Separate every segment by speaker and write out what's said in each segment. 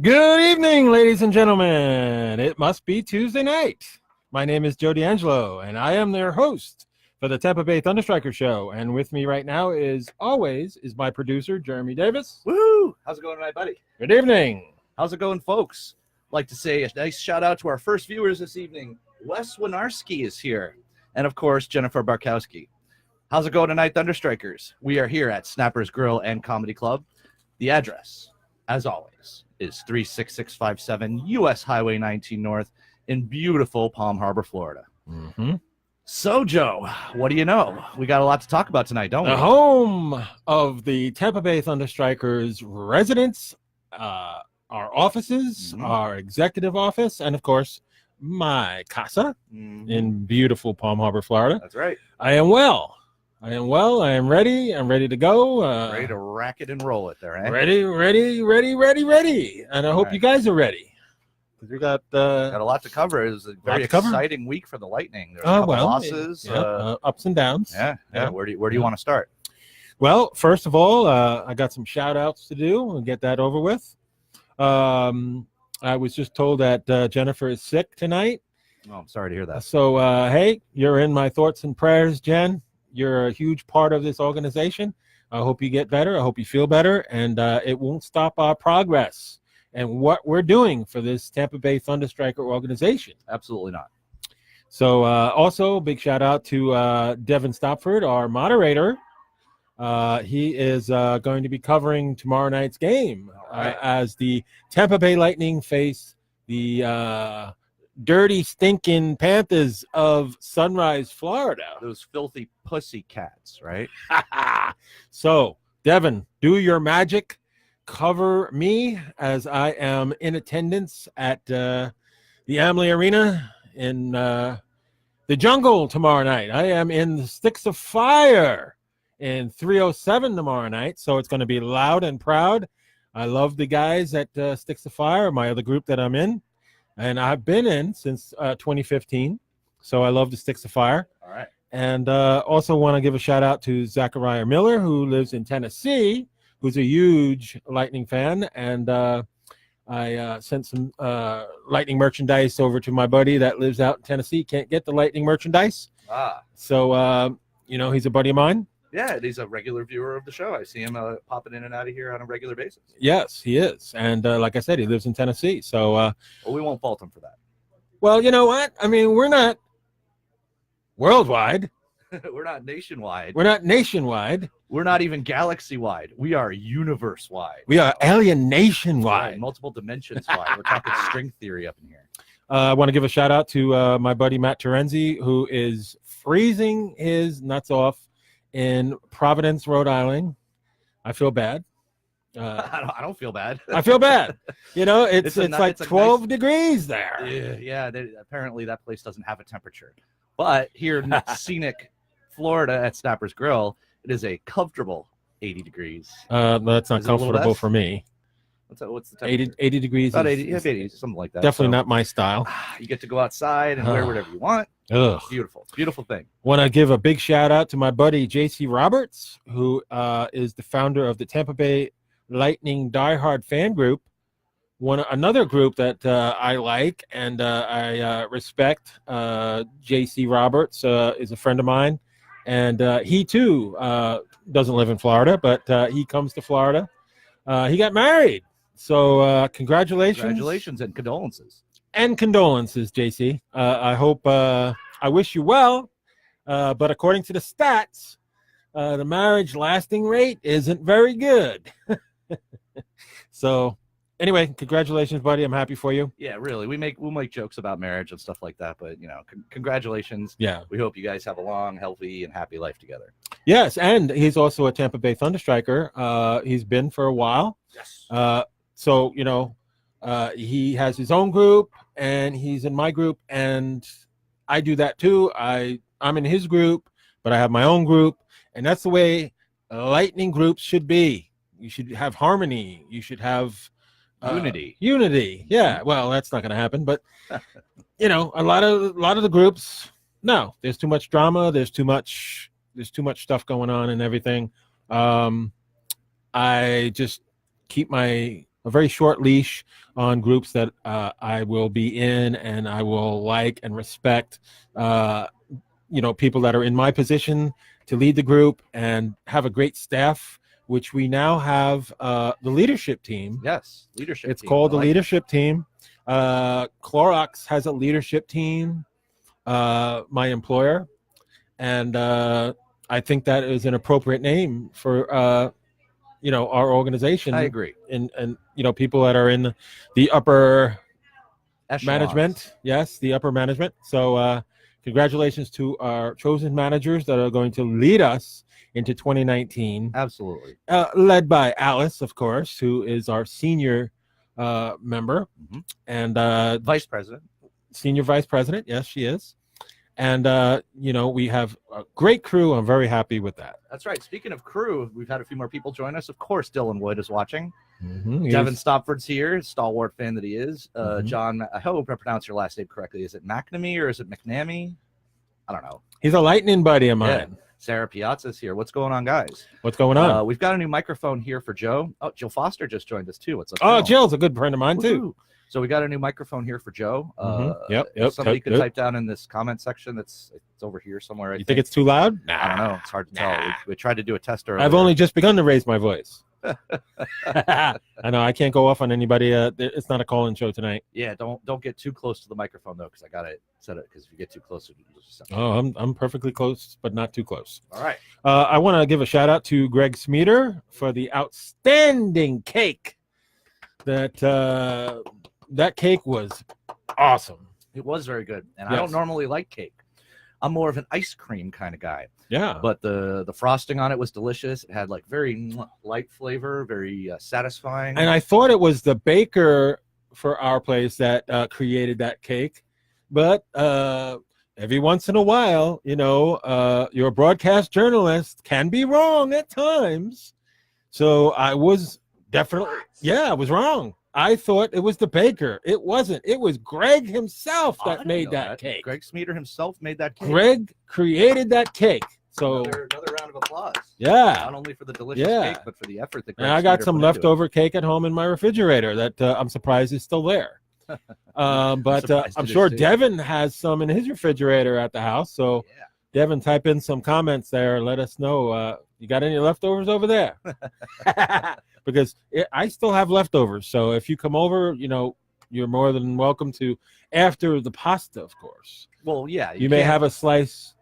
Speaker 1: Good evening, ladies and gentlemen. It must be Tuesday night. My name is Joe D'Angelo, and I am their host for the Tampa Bay ThunderStrikers show. And with me right now, is my producer, Jeremy Davis.
Speaker 2: Woo! How's it going tonight, buddy?
Speaker 1: Good evening.
Speaker 2: How's it going, folks? I'd like to say a nice shout out to our first viewers this evening. Wes Winarski is here. And, of course, Jennifer Barkowski. How's it going tonight, ThunderStrikers? We are here at Snapper's Grill and Comedy Club. The address, as always, is 36657 U.S. Highway 19 North in beautiful Palm Harbor, Florida.
Speaker 1: Mm-hmm.
Speaker 2: So, Joe, what do you know? We got a lot to talk about tonight, don't we?
Speaker 1: The home of the Tampa Bay ThunderStrikers residents, our offices, our executive office, and, of course, my casa in beautiful Palm Harbor, Florida.
Speaker 2: That's right.
Speaker 1: I am well. I am ready. I'm ready to go.
Speaker 2: Ready to rack it and roll it there, eh?
Speaker 1: Ready. And I hope you guys are ready. We got
Speaker 2: a lot to cover. It was a very exciting week for the Lightning. There's a couple losses.
Speaker 1: Ups and downs.
Speaker 2: Yeah. Where do you want to start?
Speaker 1: Well, first of all, I got some shout-outs to do and get that over with. I was just told that Jennifer is sick tonight.
Speaker 2: Oh, I'm sorry to hear that.
Speaker 1: So, hey, you're in my thoughts and prayers, Jen. You're a huge part of this organization. I hope you get better. I hope you feel better, and it won't stop our progress and what we're doing for this Tampa Bay ThunderStriker organization.
Speaker 2: Absolutely not.
Speaker 1: So also a big shout out to Devin Stopford, our moderator. He is going to be covering tomorrow night's game as the Tampa Bay Lightning face the dirty, stinking Panthers of Sunrise, Florida.
Speaker 2: Those filthy pussy cats, right?
Speaker 1: So, Devin, do your magic. Cover me as I am in attendance at the Amalie Arena in the jungle tomorrow night. I am in the Sticks of Fire in 307 tomorrow night, so it's going to be loud and proud. I love the guys at Sticks of Fire, my other group that I'm in. And I've been in since 2015, so I love the Sticks of Fire.
Speaker 2: All right.
Speaker 1: And also want to give a shout out to Zachariah Miller, who lives in Tennessee, who's a huge Lightning fan. And I sent some Lightning merchandise over to my buddy that lives out in Tennessee. Can't get the Lightning merchandise. So, he's a buddy of mine.
Speaker 2: Yeah, he's a regular viewer of the show. I see him popping in and out of here on a regular basis.
Speaker 1: Yes, he is. And like I said, he lives in Tennessee. So
Speaker 2: well, we won't fault him for that.
Speaker 1: Well, you know what? I mean, we're not worldwide.
Speaker 2: We're not nationwide.
Speaker 1: We're not nationwide.
Speaker 2: We're not even galaxy-wide. We are universe-wide.
Speaker 1: We are alien nation-wide.
Speaker 2: Right, multiple dimensions-wide. We're talking string theory up in here.
Speaker 1: I want to give a shout-out to my buddy Matt Terenzi, who is freezing his nuts off in Providence, Rhode Island. I feel bad.
Speaker 2: I don't feel bad.
Speaker 1: I feel bad. It's like 12 degrees there.
Speaker 2: Yeah. Apparently that place doesn't have a temperature. But here in scenic Florida at Snapper's Grill, it is a comfortable 80 degrees.
Speaker 1: That's not comfortable for me.
Speaker 2: What's the temperature?
Speaker 1: 80 degrees.
Speaker 2: About 80, something like that.
Speaker 1: Definitely not my style.
Speaker 2: You get to go outside and wear whatever you want.
Speaker 1: Ugh.
Speaker 2: Beautiful. Beautiful thing.
Speaker 1: Want to give a big shout out to my buddy JC Roberts, who is the founder of the Tampa Bay Lightning Diehard fan group. Another group that I like and I respect. JC Roberts is a friend of mine, and he too doesn't live in Florida, but he comes to Florida. He got married. So congratulations.
Speaker 2: Congratulations and condolences.
Speaker 1: And condolences, JC. I hope, I wish you well. But according to the stats, the marriage lasting rate isn't very good. So anyway, congratulations, buddy. I'm happy for you.
Speaker 2: Yeah, really. We'll make jokes about marriage and stuff like that, but congratulations.
Speaker 1: Yeah. We
Speaker 2: hope you guys have a long, healthy, and happy life together.
Speaker 1: Yes, and he's also a Tampa Bay ThunderStriker. He's been for a while.
Speaker 2: Yes.
Speaker 1: So He has his own group, and he's in my group, and I do that too. I'm in his group, but I have my own group, and that's the way lightning groups should be. You should have harmony. You should have
Speaker 2: Unity.
Speaker 1: Unity. Yeah. Well, that's not going to happen, but a lot of the groups. No, there's too much drama. There's too much stuff going on and everything. I just keep a very short leash on groups that I will be in, and I will like and respect. People that are in my position to lead the group and have a great staff, which we now have the leadership team.
Speaker 2: Yes, leadership.
Speaker 1: It's called the leadership team. Clorox has a leadership team. My employer, and I think that is an appropriate name for our organization.
Speaker 2: I agree.
Speaker 1: And people that are in the upper
Speaker 2: Echelons.
Speaker 1: management. Yes, the upper management. So congratulations to our chosen managers that are going to lead us into 2019.
Speaker 2: Absolutely.
Speaker 1: Led by Alice, of course, who is our senior member, and
Speaker 2: vice president.
Speaker 1: Senior vice president. Yes, she is. And, we have a great crew. I'm very happy with that.
Speaker 2: That's right. Speaking of crew, we've had a few more people join us. Of course, Dylan Wood is watching. Devin Stopford's here, stalwart fan that he is. John, I hope I pronounce your last name correctly. Is it McNamee or is it McNamee? I don't know.
Speaker 1: He's a lightning buddy of mine.
Speaker 2: Yeah. Sarah Piazza's here. What's going on, guys?
Speaker 1: What's going on?
Speaker 2: We've got a new microphone here for Joe. Oh, Jill Foster just joined us, too. What's up?
Speaker 1: Oh, Jill's a good friend of mine, too.
Speaker 2: So we got a new microphone here for Joe.
Speaker 1: Yep.
Speaker 2: Somebody could type down in this comment section. It's over here somewhere.
Speaker 1: You think it's too loud?
Speaker 2: Nah. I don't know. It's hard to tell. We tried to do a test earlier.
Speaker 1: I've only just begun to raise my voice. I know I can't go off on anybody. It's not a call-in show tonight.
Speaker 2: Yeah, don't get too close to the microphone though, because I gotta set it. Because if you get too close, it'll just sound.
Speaker 1: Oh, I'm perfectly close, but not too close.
Speaker 2: All right.
Speaker 1: I want to give a shout out to Greg Smeeter for the outstanding cake. That cake was awesome.
Speaker 2: It was very good, and
Speaker 1: yes.
Speaker 2: I don't normally like cake. I'm more of an ice cream kind of guy.
Speaker 1: Yeah.
Speaker 2: But the frosting on it was delicious. It had like very light flavor, very satisfying.
Speaker 1: And I thought it was the baker for our place that created that cake. But every once in a while, you're a broadcast journalist, can be wrong at times. So I was definitely, I was wrong. I thought it was the baker. It wasn't. It was Greg himself that made that cake.
Speaker 2: Greg Smeeter himself made that cake.
Speaker 1: Greg created that cake. So
Speaker 2: another round of applause.
Speaker 1: Yeah.
Speaker 2: Not only for the delicious cake, but for the effort that Greg
Speaker 1: and I got
Speaker 2: Smeeter
Speaker 1: some
Speaker 2: put into
Speaker 1: leftover cake at home in my refrigerator that I'm surprised is still there. But I'm sure Devin has some in his refrigerator at the house. So Devin, type in some comments there and let us know. You got any leftovers over there? Because I still have leftovers. So if you come over, you're more than welcome to, after the pasta, of course.
Speaker 2: Well, yeah.
Speaker 1: You may have a slice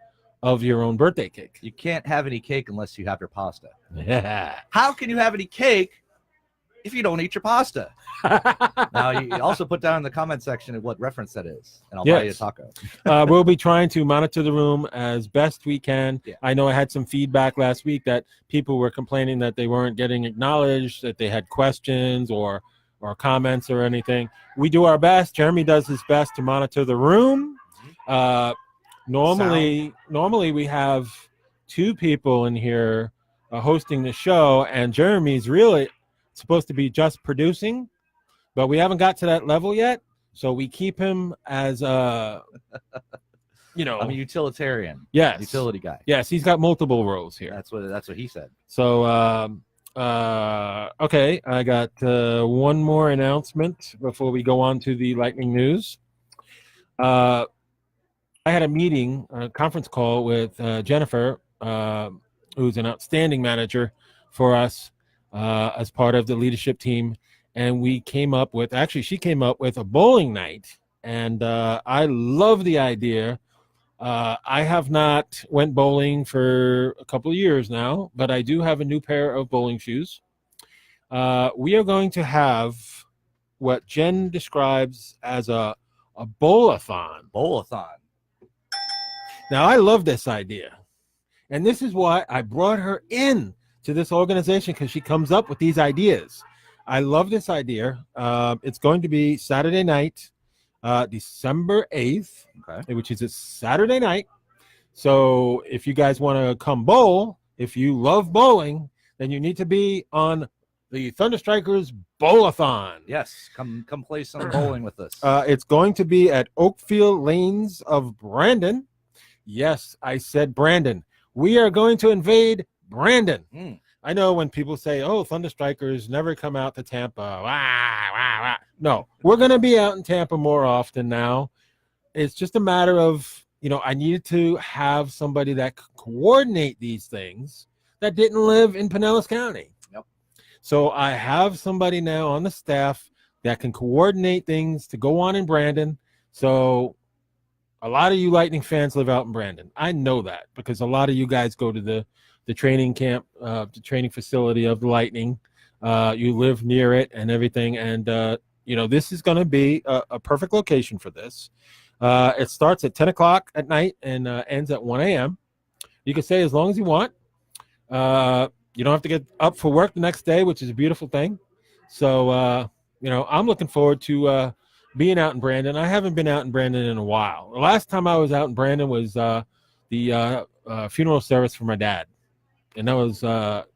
Speaker 1: of your own birthday cake.
Speaker 2: You can't have any cake unless you have your pasta.
Speaker 1: Yeah.
Speaker 2: How can you have any cake if you don't eat your pasta? Now, you also put down in the comment section what reference that is, and I'll buy you a taco.
Speaker 1: We'll be trying to monitor the room as best we can.
Speaker 2: Yeah.
Speaker 1: I know I had some feedback last week that people were complaining that they weren't getting acknowledged, that they had questions or comments or anything. We do our best. Jeremy does his best to monitor the room. Normally we have two people in here hosting the show, and Jeremy's really supposed to be just producing, but we haven't got to that level yet. So we keep him as I'm
Speaker 2: a utilitarian.
Speaker 1: Yes.
Speaker 2: Utility guy.
Speaker 1: Yes, he's got multiple roles here.
Speaker 2: That's what he said.
Speaker 1: So okay, I got one more announcement before we go on to the lightning news. I had a conference call with Jennifer, who's an outstanding manager for us as part of the leadership team. And she came up with a bowling night. And I love the idea. I have not went bowling for a couple of years now, but I do have a new pair of bowling shoes. We are going to have what Jen describes as a bowl-a-thon.
Speaker 2: Bowl-a-thon.
Speaker 1: Now, I love this idea. And this is why I brought her in to this organization, because she comes up with these ideas. I love this idea. It's going to be Saturday night, December 8th, which is a Saturday night. So if you guys want to come bowl, if you love bowling, then you need to be on the ThunderStrikers Bowl-a-thon.
Speaker 2: Yes, come play some bowling with us.
Speaker 1: It's going to be at Oakfield Lanes of Brandon. Yes, I said Brandon. We are going to invade Brandon. I know when people say, oh, ThunderStrikers never come out to Tampa. Wah, wah, wah. No, we're going to be out in Tampa more often now. It's just a matter of, I needed to have somebody that could coordinate these things that didn't live in Pinellas County.
Speaker 2: Yep.
Speaker 1: So I have somebody now on the staff that can coordinate things to go on in Brandon. So a lot of you Lightning fans live out in Brandon. I know that because a lot of you guys go to the training camp, the training facility of the Lightning. You live near it and everything. And, this is going to be a perfect location for this. It starts at 10 o'clock at night and ends at 1 a.m. You can stay as long as you want. You don't have to get up for work the next day, which is a beautiful thing. So, I'm looking forward to being out in Brandon. I haven't been out in Brandon in a while. The last time I was out in Brandon was the funeral service for my dad. And that was a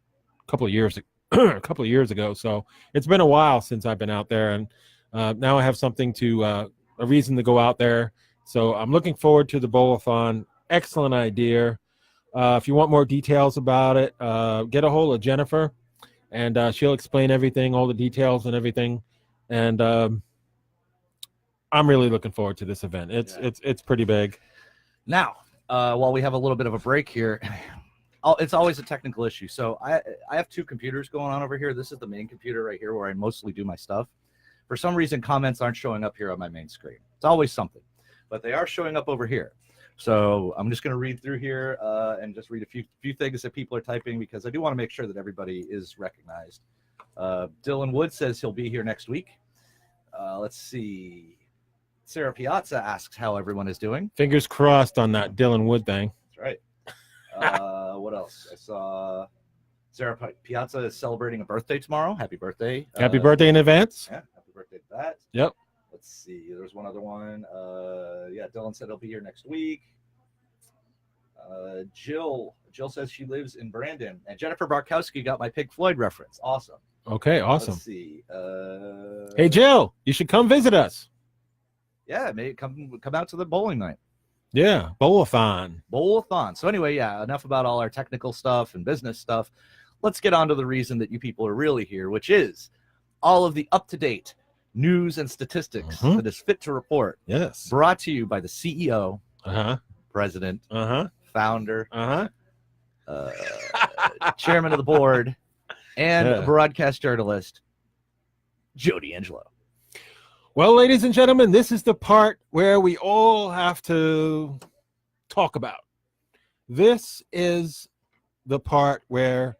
Speaker 1: couple of years ago. So it's been a while since I've been out there. And now I have something a reason to go out there. So I'm looking forward to the bowl-a-thon. Excellent idea. If you want more details about it, get a hold of Jennifer, and she'll explain everything, all the details and everything. And I'm really looking forward to this event. It's pretty big.
Speaker 2: Now, while we have a little bit of a break here, it's always a technical issue. So I have two computers going on over here. This is the main computer right here where I mostly do my stuff. For some reason, comments aren't showing up here on my main screen. It's always something, but they are showing up over here. So I'm just going to read through here and just read a few things that people are typing because I do want to make sure that everybody is recognized. Dylan Wood says he'll be here next week. Let's see. Sarah Piazza asks how everyone is doing.
Speaker 1: Fingers crossed on that Dylan Wood thing.
Speaker 2: That's right. What else? I saw Sarah Piazza is celebrating a birthday tomorrow. Happy birthday.
Speaker 1: Happy birthday in advance.
Speaker 2: Yeah, happy birthday to that.
Speaker 1: Yep.
Speaker 2: Let's see. There's one other one. Dylan said he'll be here next week. Jill says she lives in Brandon. And Jennifer Barkowski got my Pink Floyd reference. Awesome.
Speaker 1: Okay, awesome.
Speaker 2: Let's see.
Speaker 1: Hey, Jill, you should come visit us.
Speaker 2: Yeah, maybe come out to the bowling night.
Speaker 1: Yeah, bowl-a-thon.
Speaker 2: Bowl-a-thon. So anyway, enough about all our technical stuff and business stuff. Let's get on to the reason that you people are really here, which is all of the up-to-date news and statistics that is fit to report.
Speaker 1: Yes.
Speaker 2: Brought to you by the CEO, president, founder, chairman of the board, and broadcast journalist, Joe D'Angelo.
Speaker 1: Well, ladies and gentlemen, this is the part where we all have to talk about. This is the part where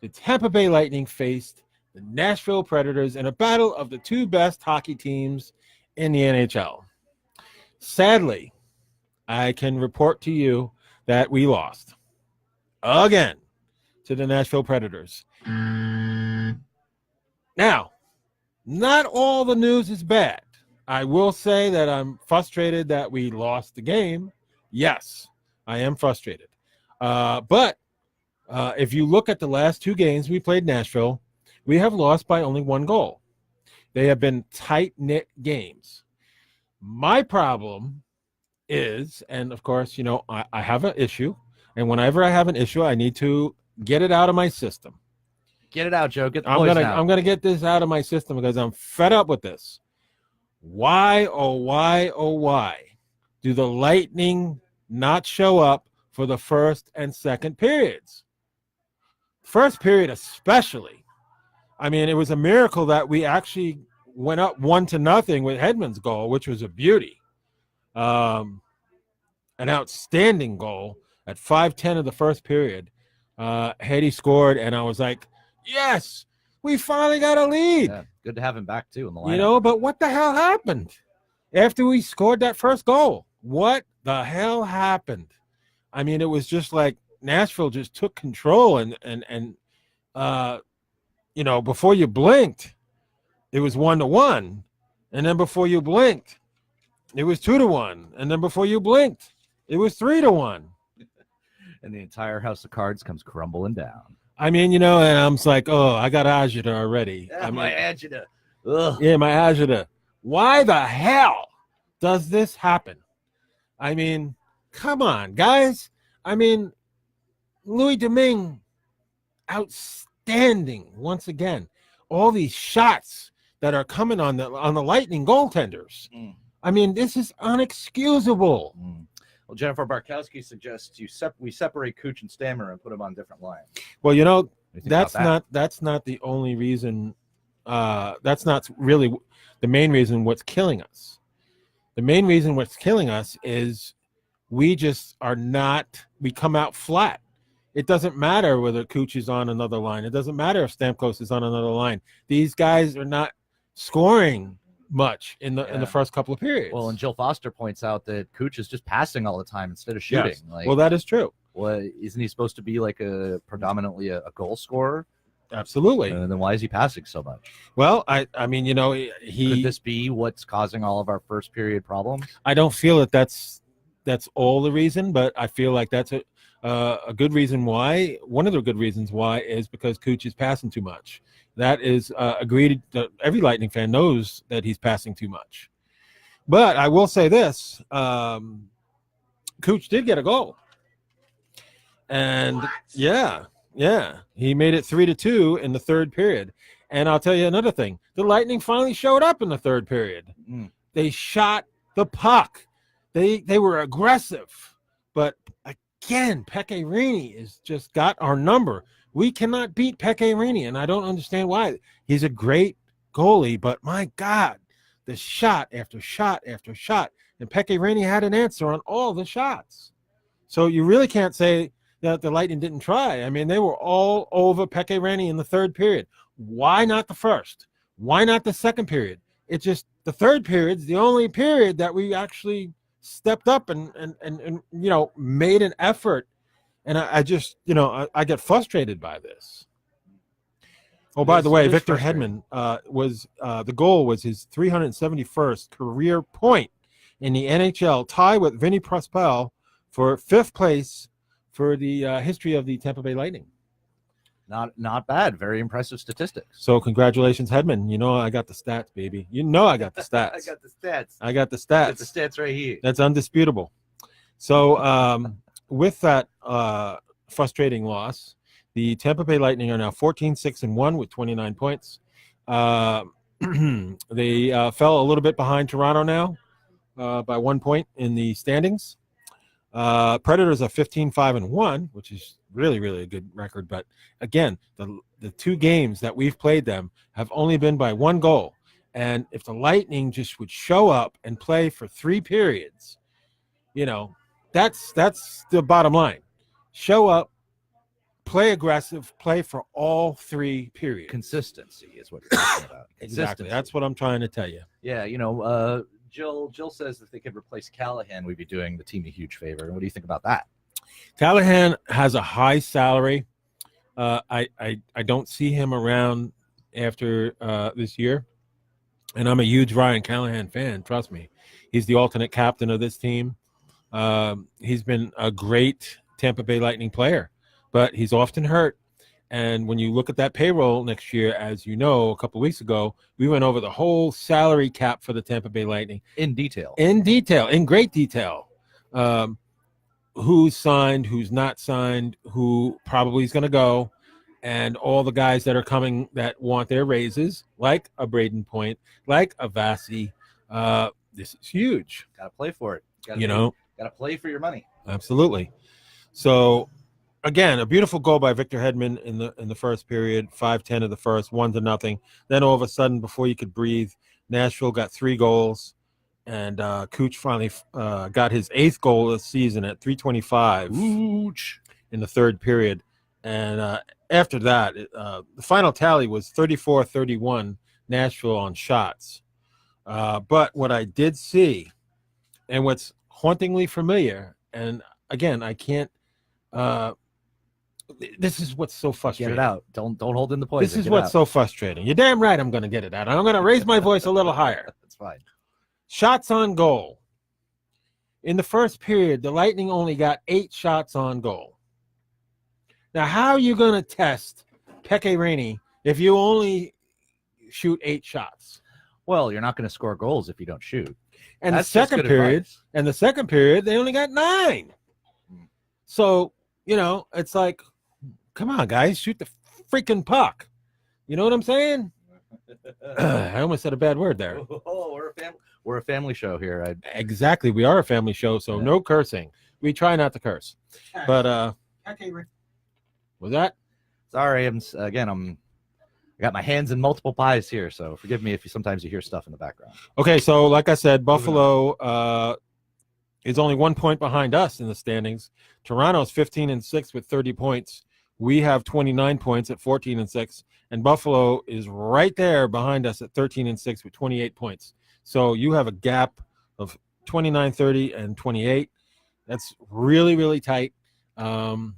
Speaker 1: the Tampa Bay Lightning faced the Nashville Predators in a battle of the two best hockey teams in the NHL. Sadly, I can report to you that we lost again to the Nashville Predators. Now, not all the news is bad. I will say that I'm frustrated that we lost the game. Yes, I am frustrated. But if you look at the last two games we played Nashville, we have lost by only one goal. They have been tight-knit games. My problem is, and of course, I have an issue, and whenever I have an issue, I need to get it out of my system.
Speaker 2: Get it out, Joe. Get the voice out.
Speaker 1: I'm gonna get this out of my system because I'm fed up with this. Why, oh why do the Lightning not show up for the first and second periods? First period especially. I mean, it was a miracle that we actually went up 1-0 with Hedman's goal, which was a beauty. An outstanding goal at 5:10 of the first period. Hedy scored, and I was like, yes, we finally got a lead.
Speaker 2: Yeah, good to have him back, too, in the lineup.
Speaker 1: But what the hell happened after we scored that first goal? What the hell happened? I mean, it was just like Nashville just took control, and before you blinked, it was 1-1, and then before you blinked, it was 2-1, and then before you blinked, it was 3-1.
Speaker 2: And the entire house of cards comes crumbling down.
Speaker 1: I mean, and I'm just like, oh, I got agita already.
Speaker 2: Yeah,
Speaker 1: I mean,
Speaker 2: my agita. Ugh.
Speaker 1: Yeah, my agita. Why the hell does this happen? I mean, come on, guys. I mean, Louis Domingue, outstanding once again. All these shots that are coming on the Lightning goaltenders. I mean, this is unexcusable.
Speaker 2: Well, Jennifer Barkowski suggests we separate Cooch and Stammer and put them on different lines.
Speaker 1: Well, that's not the only reason. That's not really the main reason what's killing us. The main reason what's killing us is we come out flat. It doesn't matter whether Cooch is on another line. It doesn't matter if Stamkos is on another line. These guys are not scoring much in the first couple of periods.
Speaker 2: Well, and Jill Foster points out that Cooch is just passing all the time instead of shooting.
Speaker 1: Yes. Well, that is true.
Speaker 2: Well, isn't he supposed to be like predominantly a goal scorer?
Speaker 1: Absolutely.
Speaker 2: Then why is he passing so much?
Speaker 1: Well, I mean,
Speaker 2: could this be what's causing all of our first period problems?
Speaker 1: I don't feel that's all the reason, but I feel like that's a good reason why. One of the good reasons why is because Cooch is passing too much. That is agreed. Every Lightning fan knows that he's passing too much. But I will say this: Cooch did get a goal, and yeah, he made it 3-2 in the third period. And I'll tell you another thing: the Lightning finally showed up in the third period. They shot the puck. They were aggressive, but again, Pekka Rinne has just got our number. We cannot beat Pekka Rinne, and I don't understand why. He's a great goalie, but my God, the shot after shot after shot, and Pekka Rinne had an answer on all the shots. So you really can't say that the Lightning didn't try. I mean, they were all over Pekka Rinne in the third period. Why not the first? Why not the second period? It's just the third period's the only period that we actually stepped up and made an effort. And I just, I get frustrated by this. Oh, by the way, Victor Hedman the goal was his 371st career point in the NHL, tie with Vinny Prospal for fifth place for the history of the Tampa Bay Lightning.
Speaker 2: Not bad. Very impressive statistics.
Speaker 1: So congratulations, Hedman. I got the stats, baby. I got the stats.
Speaker 2: I got the stats.
Speaker 1: I got the stats.
Speaker 2: The stats right here.
Speaker 1: That's undisputable. So with that frustrating loss, the Tampa Bay Lightning are now 14-6-1 with 29 points. They fell a little bit behind Toronto now by 1 point in the standings. Predators are 15-5-1, which is really, really a good record. But again, the two games that we've played them have only been by one goal. And if the Lightning just would show up and play for 3 periods, that's the bottom line. Show up, play aggressive, play for all 3 periods.
Speaker 2: Consistency is what you're talking about.
Speaker 1: Exactly. That's what I'm trying to tell you.
Speaker 2: Yeah, Jill says if they could replace Callahan, we'd be doing the team a huge favor. What do you think about that?
Speaker 1: Callahan has a high salary. I don't see him around after this year. And I'm a huge Ryan Callahan fan. Trust me. He's the alternate captain of this team. He's been a great Tampa Bay Lightning player, but he's often hurt. And when you look at that payroll next year, as you know, a couple of weeks ago, we went over the whole salary cap for the Tampa Bay Lightning.
Speaker 2: In detail.
Speaker 1: In great detail. Who's signed, who's not signed, who probably is going to go, and all the guys that are coming that want their raises, like a Braden Point, like a Vasi. This is huge.
Speaker 2: Got to play for it. Got to play for your money.
Speaker 1: Absolutely. So, again, a beautiful goal by Victor Hedman in the first period, 5-10 of the first, 1-0. Then all of a sudden, before you could breathe, Nashville got 3 goals, and Cooch finally got his 8th goal of the season at 3:25 in the third period. And after that, the final tally was 34-31 Nashville on shots. But what I did see, and what's hauntingly familiar, and again, I can't This is what's so
Speaker 2: Get
Speaker 1: frustrating.
Speaker 2: it out. Don't hold in the poison.
Speaker 1: This is
Speaker 2: Get it
Speaker 1: what's
Speaker 2: out.
Speaker 1: so frustrating. You're damn right I'm going to get it out. I'm going to raise my voice a little higher.
Speaker 2: That's fine.
Speaker 1: Shots on goal. In the first period, the Lightning only got 8 shots on goal. Now, how are you going to test Pekka Rinne if you only shoot 8 shots?
Speaker 2: Well, you're not going to score goals if you don't shoot.
Speaker 1: And
Speaker 2: That's
Speaker 1: the
Speaker 2: just
Speaker 1: second
Speaker 2: good
Speaker 1: period,
Speaker 2: advice.
Speaker 1: they only got 9. So, it's like, come on, guys, shoot the freaking puck. You know what I'm saying? I almost said a bad word there.
Speaker 2: Oh, we're a family show here.
Speaker 1: Exactly. We are a family show, so no cursing. We try not to curse. But was that?
Speaker 2: Sorry, I got my hands in multiple pies here, so forgive me if sometimes you hear stuff in the background.
Speaker 1: Okay, so like I said, Buffalo is only 1 point behind us in the standings. Toronto's 15-6 with 30 points. We have 29 points at 14-6, and Buffalo is right there behind us at 13-6 with 28 points. So you have a gap of 29, 30, and 28. That's really, really tight. The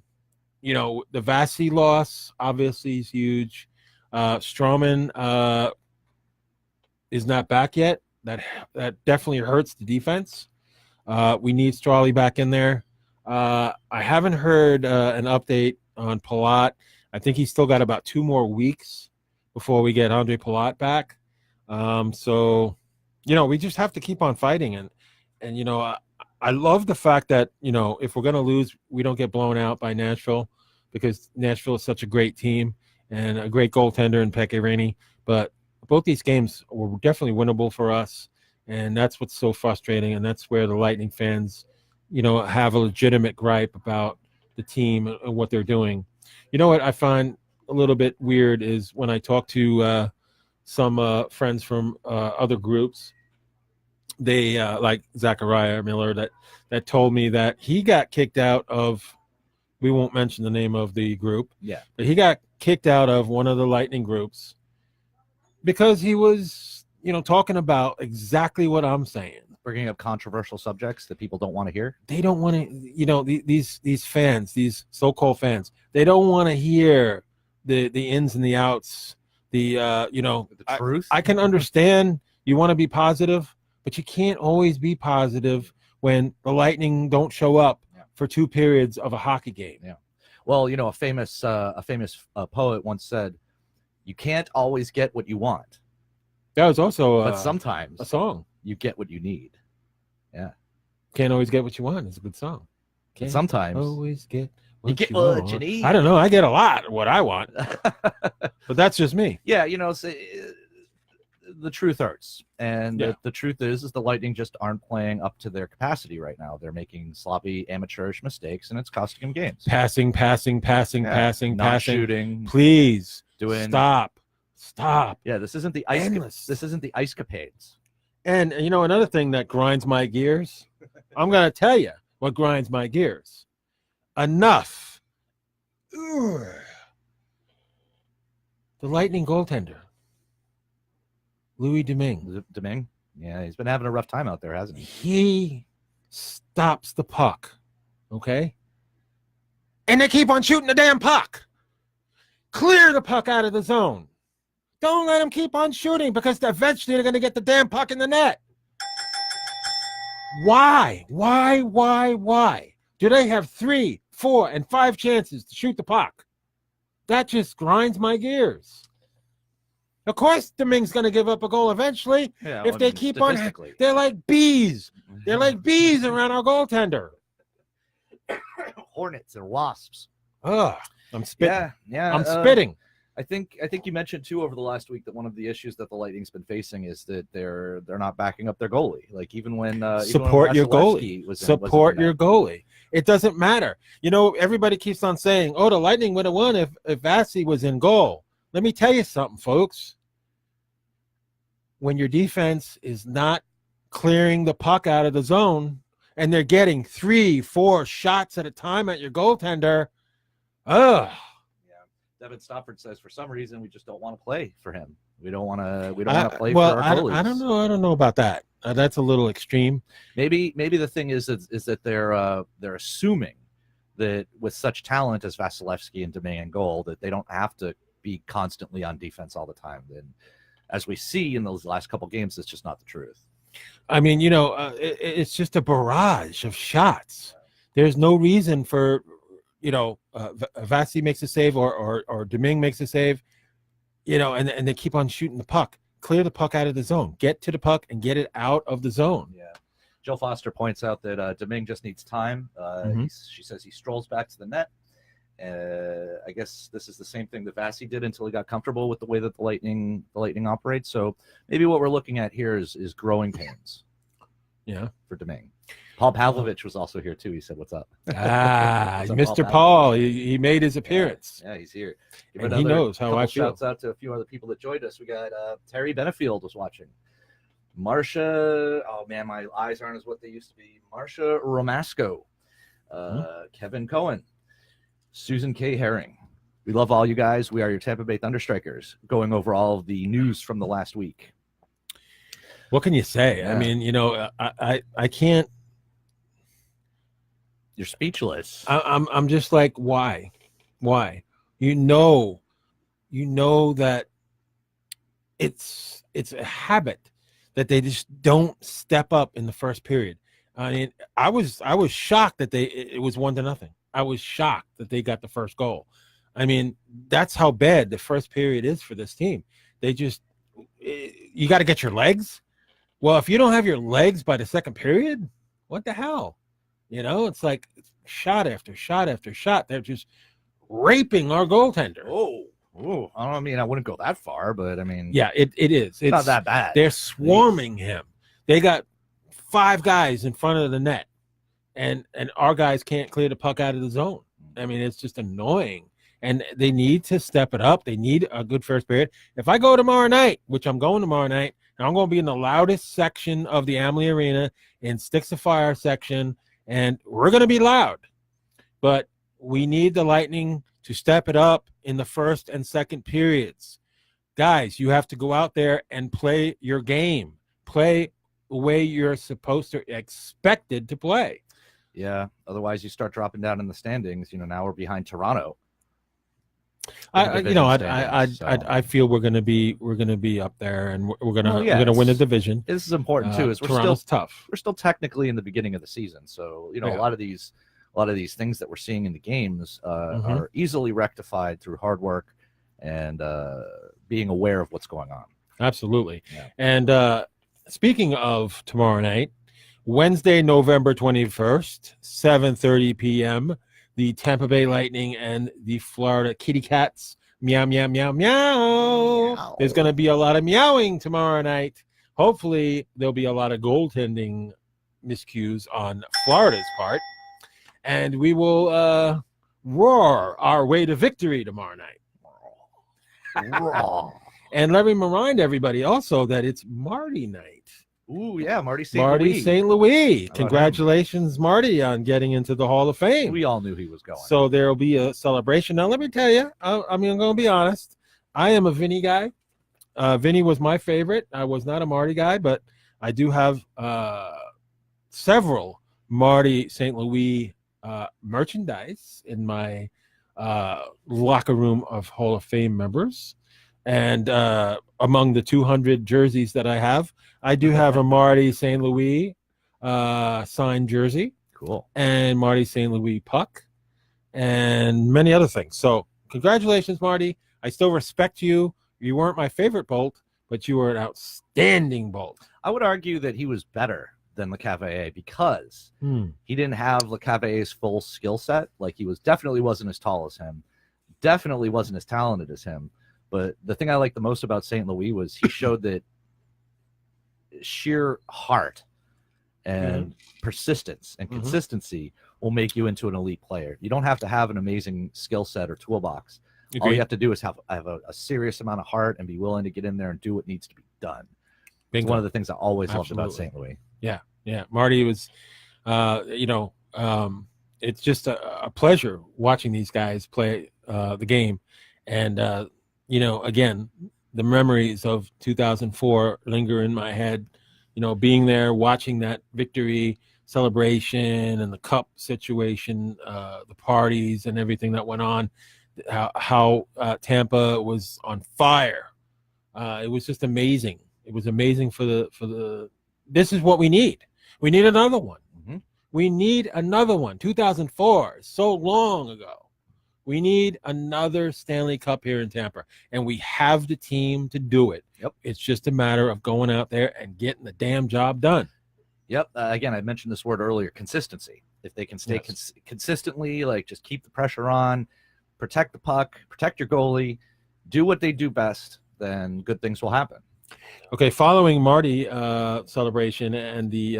Speaker 1: Vasi loss obviously is huge. Stroman is not back yet. That definitely hurts the defense. We need Strawley back in there. I haven't heard an update on Palat. I think he's still got about 2 more weeks before we get Andre Palat back. So, we just have to keep on fighting. And I love the fact that, if we're going to lose, we don't get blown out by Nashville, because Nashville is such a great team and a great goaltender in Pekka Rinne. But both these games were definitely winnable for us. And that's what's so frustrating. And that's where the Lightning fans, have a legitimate gripe about the team and what they're doing. You know what I find a little bit weird is when I talk to some friends from other groups, they like Zachariah Miller that told me that he got kicked out of, we won't mention the name of the group.
Speaker 2: Yeah.
Speaker 1: But he got kicked out of one of the Lightning groups because he was, talking about exactly what I'm saying.
Speaker 2: Bringing up controversial subjects that people don't want to hear.
Speaker 1: They don't want to, these fans, these so-called fans, they don't want to hear the ins and the outs, the
Speaker 2: truth.
Speaker 1: I can understand you want to be positive, but you can't always be positive when the Lightning don't show up for 2 periods of a hockey game.
Speaker 2: Yeah. Well, a famous poet once said, "You can't always get what you want."
Speaker 1: That was also
Speaker 2: but sometimes
Speaker 1: a song.
Speaker 2: You get what you need. Yeah.
Speaker 1: Can't always get what you want. It's a good song. Can't
Speaker 2: sometimes
Speaker 1: always get what
Speaker 2: you get
Speaker 1: you
Speaker 2: what
Speaker 1: want.
Speaker 2: you need.
Speaker 1: I don't know. I get a lot of what I want, but that's just me.
Speaker 2: Yeah, the truth hurts, and the truth is the Lightning just aren't playing up to their capacity right now. They're making sloppy, amateurish mistakes, and it's costing them games.
Speaker 1: Passing,
Speaker 2: not shooting.
Speaker 1: Please
Speaker 2: doing
Speaker 1: stop.
Speaker 2: Yeah, this isn't the ice.
Speaker 1: Endless.
Speaker 2: This isn't the ice capades.
Speaker 1: And another thing that grinds my gears, I'm gonna tell you what grinds my gears. Enough. Ugh. The Lightning goaltender, Louis Domingue.
Speaker 2: Domingue? Yeah, he's been having a rough time out there, hasn't he?
Speaker 1: He stops the puck, okay? And they keep on shooting the damn puck. Clear the puck out of the zone. Don't let them keep on shooting, because eventually they're going to get the damn puck in the net. Why? Do they have 3, 4, and 5 chances to shoot the puck? That just grinds my gears. Of course, Domingue's going to give up a goal eventually.
Speaker 2: Yeah,
Speaker 1: if they keep on, they're like bees. They're like bees around our goaltender.
Speaker 2: Hornets and wasps.
Speaker 1: Ugh, I'm spitting.
Speaker 2: Yeah.
Speaker 1: I'm spitting.
Speaker 2: I think you mentioned too over the last week that one of the issues that the Lightning's been facing is that they're not backing up their goalie. Like even when
Speaker 1: support your goalie. Support your goalie. It doesn't matter. Everybody keeps on saying, "Oh, the Lightning would have won if Vasi was in goal." Let me tell you something, folks. When your defense is not clearing the puck out of the zone and they're getting 3, 4 shots at a time at your goaltender,
Speaker 2: Devin Stofford says for some reason we just don't want to play for him. We don't want to play for our goalies.
Speaker 1: I don't know about that. That's a little extreme.
Speaker 2: Maybe the thing is that they're assuming that with such talent as Vasilevsky and Domingue and goal, that they don't have to be constantly on defense all the time. And as we see in those last couple games, it's just not the truth.
Speaker 1: I mean, it's just a barrage of shots. There's no reason for, Vasi makes a save or Domingue makes a save, and they keep on shooting the puck. Clear the puck out of the zone. Get to the puck and get it out of the zone.
Speaker 2: Yeah. Jill Foster points out that Domingue just needs time. She says he strolls back to the net. I guess this is the same thing that Vasi did until he got comfortable with the way that the Lightning operates. So maybe what we're looking at here is growing pains.
Speaker 1: Yeah,
Speaker 2: for Domingue. Paul Pavlovich was also here too. He said, "What's up?"
Speaker 1: What's up, Mr. Paul. He made his appearance.
Speaker 2: Yeah, he's here.
Speaker 1: And he knows how I feel.
Speaker 2: Shouts out to a few other people that joined us. We got Terry Benefield was watching. Marsha, oh man, my eyes aren't as what they used to be. Marsha Romasco, Kevin Cohen, Susan K. Herring. We love all you guys. We are your Tampa Bay ThunderStrikers, going over all of the news from the last week.
Speaker 1: What can you say?
Speaker 2: Yeah.
Speaker 1: I mean, I can't.
Speaker 2: You're speechless.
Speaker 1: I'm just like, why? You know that it's a habit that they just don't step up in the first period. I mean, I was shocked that it was 1-0. I was shocked that they got the first goal. I mean, that's how bad the first period is for this team. You got to get your legs. Well, if you don't have your legs by the second period, what the hell? It's like shot after shot after shot. They're just raping our goaltender.
Speaker 2: Oh, I mean, I wouldn't go that far, but I mean,
Speaker 1: yeah, it is. It's
Speaker 2: not that bad.
Speaker 1: They're swarming him. They got 5 guys in front of the net, and our guys can't clear the puck out of the zone. I mean, it's just annoying. And they need to step it up. They need a good first period. If I go tomorrow night, which I'm going tomorrow night, and I'm going to be in the loudest section of the Amalie Arena in Sticks of Fire section, and we're going to be loud. But we need the Lightning to step it up in the first and second periods. Guys, you have to go out there and play your game. Play the way you're expected to play.
Speaker 2: Yeah. Otherwise, you start dropping down in the standings. Now we're behind Toronto.
Speaker 1: I feel we're gonna be up there, and we're gonna win a division.
Speaker 2: This is important too. Is
Speaker 1: Toronto's tough.
Speaker 2: We're still technically in the beginning of the season, so a lot of these things that we're seeing in the games are easily rectified through hard work and being aware of what's going on.
Speaker 1: Absolutely.
Speaker 2: Yeah.
Speaker 1: And speaking of tomorrow night, Wednesday, November 21st, 7:30 p.m. The Tampa Bay Lightning and the Florida Kitty Cats. Meow, meow, meow, meow.
Speaker 2: Meow.
Speaker 1: There's going to be a lot of meowing tomorrow night. Hopefully, there'll be a lot of goaltending miscues on Florida's part. And we will roar our way to victory tomorrow night.
Speaker 2: Roar.
Speaker 1: And let me remind everybody also that it's Marty night.
Speaker 2: Ooh, yeah, Marty St.
Speaker 1: St. Louis. Congratulations, Marty, on getting into the Hall of Fame.
Speaker 2: We all knew he was going.
Speaker 1: So there will be a celebration. Now, let me tell you, I'm going to be honest. I am a Vinny guy. Vinny was my favorite. I was not a Marty guy, but I do have several Marty St. Louis merchandise in my locker room of Hall of Fame members. And among the 200 jerseys that I have, I do have a Marty St. Louis signed jersey.
Speaker 2: Cool.
Speaker 1: And Marty St. Louis puck and many other things. So congratulations, Marty. I still respect you. You weren't my favorite Bolt, but you were an outstanding Bolt.
Speaker 2: I would argue that he was better than LeCavalier because he didn't have LeCavalier's full skill set. Like, he definitely wasn't as tall as him, definitely wasn't as talented as him. But the thing I liked the most about St. Louis was he showed that sheer heart and persistence and consistency will make you into an elite player. You don't have to have an amazing skill set or toolbox.
Speaker 1: Agreed.
Speaker 2: All you have to do is have a serious amount of heart and be willing to get in there and do what needs to be done. It's one of the things I always loved about St. Louis.
Speaker 1: Yeah. Marty was, it's just a pleasure watching these guys play the game. And, again, the memories of 2004 linger in my head, being there, watching that victory, celebration and the cup situation, the parties and everything that went on, how Tampa was on fire. It was just amazing. It was amazing for the. This is what we need. We need another one.
Speaker 2: Mhm.
Speaker 1: We need another one. 2004, so long ago. We need another Stanley Cup here in Tampa, and we have the team to do it.
Speaker 2: Yep.
Speaker 1: It's just a matter of going out there and getting the damn job done.
Speaker 2: Yep. Again, I mentioned this word earlier, consistency. If they can stay consistently, like just keep the pressure on, protect the puck, protect your goalie, do what they do best, then good things will happen.
Speaker 1: Okay, following Marty celebration and the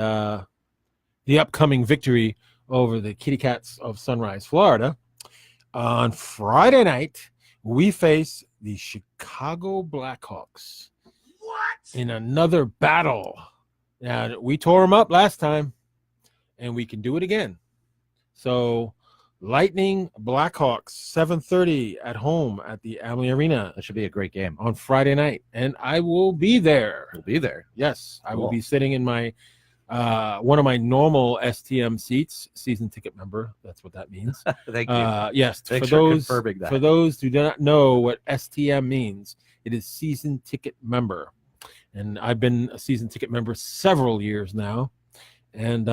Speaker 1: upcoming victory over the Kitty Cats of Sunrise, Florida, on Friday night, we face the Chicago Blackhawks.
Speaker 2: What?
Speaker 1: In another battle. Now, we tore them up last time, and we can do it again. So, Lightning Blackhawks, 7:30 at home at the Amalie Arena.
Speaker 2: That should be a great game.
Speaker 1: On Friday night, and I will be there.
Speaker 2: We'll be there.
Speaker 1: Yes, I will
Speaker 2: Cool.
Speaker 1: be sitting in my one of my normal STM seats, season ticket member. That's what that means.
Speaker 2: Thank you.
Speaker 1: Yes,
Speaker 2: Thanks for confirming that.
Speaker 1: for those who do not know what STM means, it is season ticket member, and I've been a season ticket member several years now, and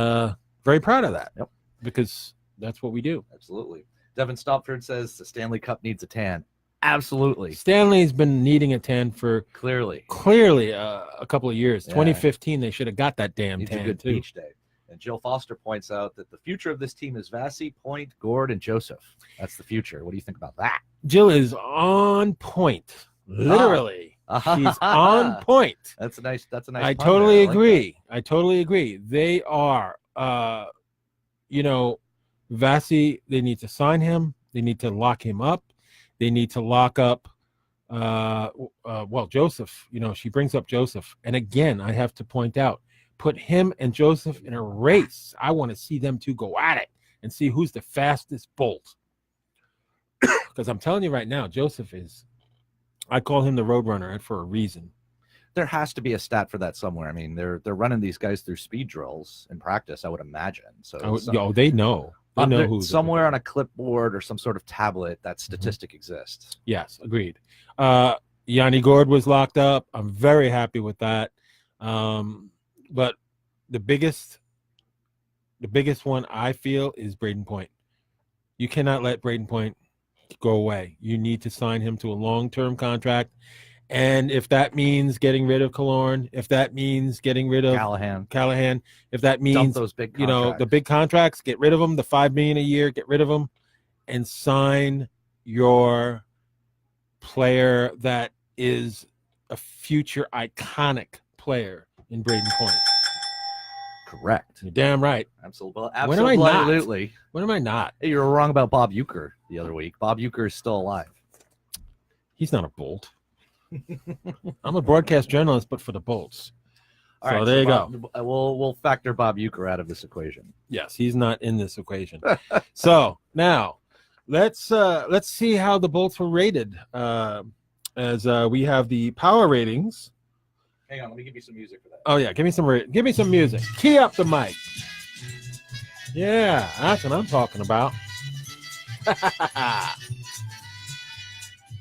Speaker 1: very proud of that.
Speaker 2: Yep.
Speaker 1: Because that's what we do.
Speaker 2: Absolutely. Devin Stopford says the Stanley Cup needs a tan. Absolutely.
Speaker 1: Stanley's been needing a tan for
Speaker 2: Clearly
Speaker 1: a couple of years.
Speaker 2: Yeah.
Speaker 1: 2015, they should have got that damn
Speaker 2: needs
Speaker 1: tan
Speaker 2: a good
Speaker 1: too.
Speaker 2: beach day. And Jill Foster points out that the future of this team is Vasi, Point, Gord, and Joseph. That's the future. What do you think about that?
Speaker 1: Jill is on point. Literally. She's on point.
Speaker 2: That's a nice
Speaker 1: I
Speaker 2: pun there.
Speaker 1: totally
Speaker 2: like
Speaker 1: agree. I totally agree. They are Vasi, they need to sign him. They need to lock him up. They need to lock up Joseph. She brings up Joseph. And again, I have to point out, put him and Joseph in a race. I want to see them two go at it and see who's the fastest bolt. Because I'm telling you right now, Joseph I call him the Roadrunner for a reason.
Speaker 2: There has to be a stat for that somewhere. I mean, they're running these guys through speed drills in practice, I would imagine. So
Speaker 1: they know. They know who's
Speaker 2: somewhere on a clipboard or some sort of tablet that statistic exists.
Speaker 1: Yes, agreed. Yanni Gord was locked up. I'm very happy with that. But the biggest one I feel is Braden Point. You cannot let Braden Point go away. You need to sign him to a long-term contract. And if that means getting rid of Killorn, if that means getting rid of Callahan, if that means
Speaker 2: dump those big contracts.
Speaker 1: The big contracts, get rid of them, the $5 million a year, get rid of them, and sign your player that is a future iconic player in Braden Point.
Speaker 2: Correct.
Speaker 1: You're damn right.
Speaker 2: Absolutely.
Speaker 1: When am I not?
Speaker 2: Absolutely.
Speaker 1: When am I not?
Speaker 2: Hey, you were wrong about Bob Uecker the other week. Bob Uecker is still alive.
Speaker 1: He's not a Bolt. I'm a broadcast journalist, but for the Bolts.
Speaker 2: All right,
Speaker 1: there you
Speaker 2: go. We'll factor Bob Uecker out of this equation.
Speaker 1: Yes, he's not in this equation. So now let's see how the Bolts were rated. As we have the power ratings.
Speaker 2: Hang on, let me give you some music for that.
Speaker 1: Oh yeah, give me some music. Key up the mic. Yeah, that's what I'm talking about.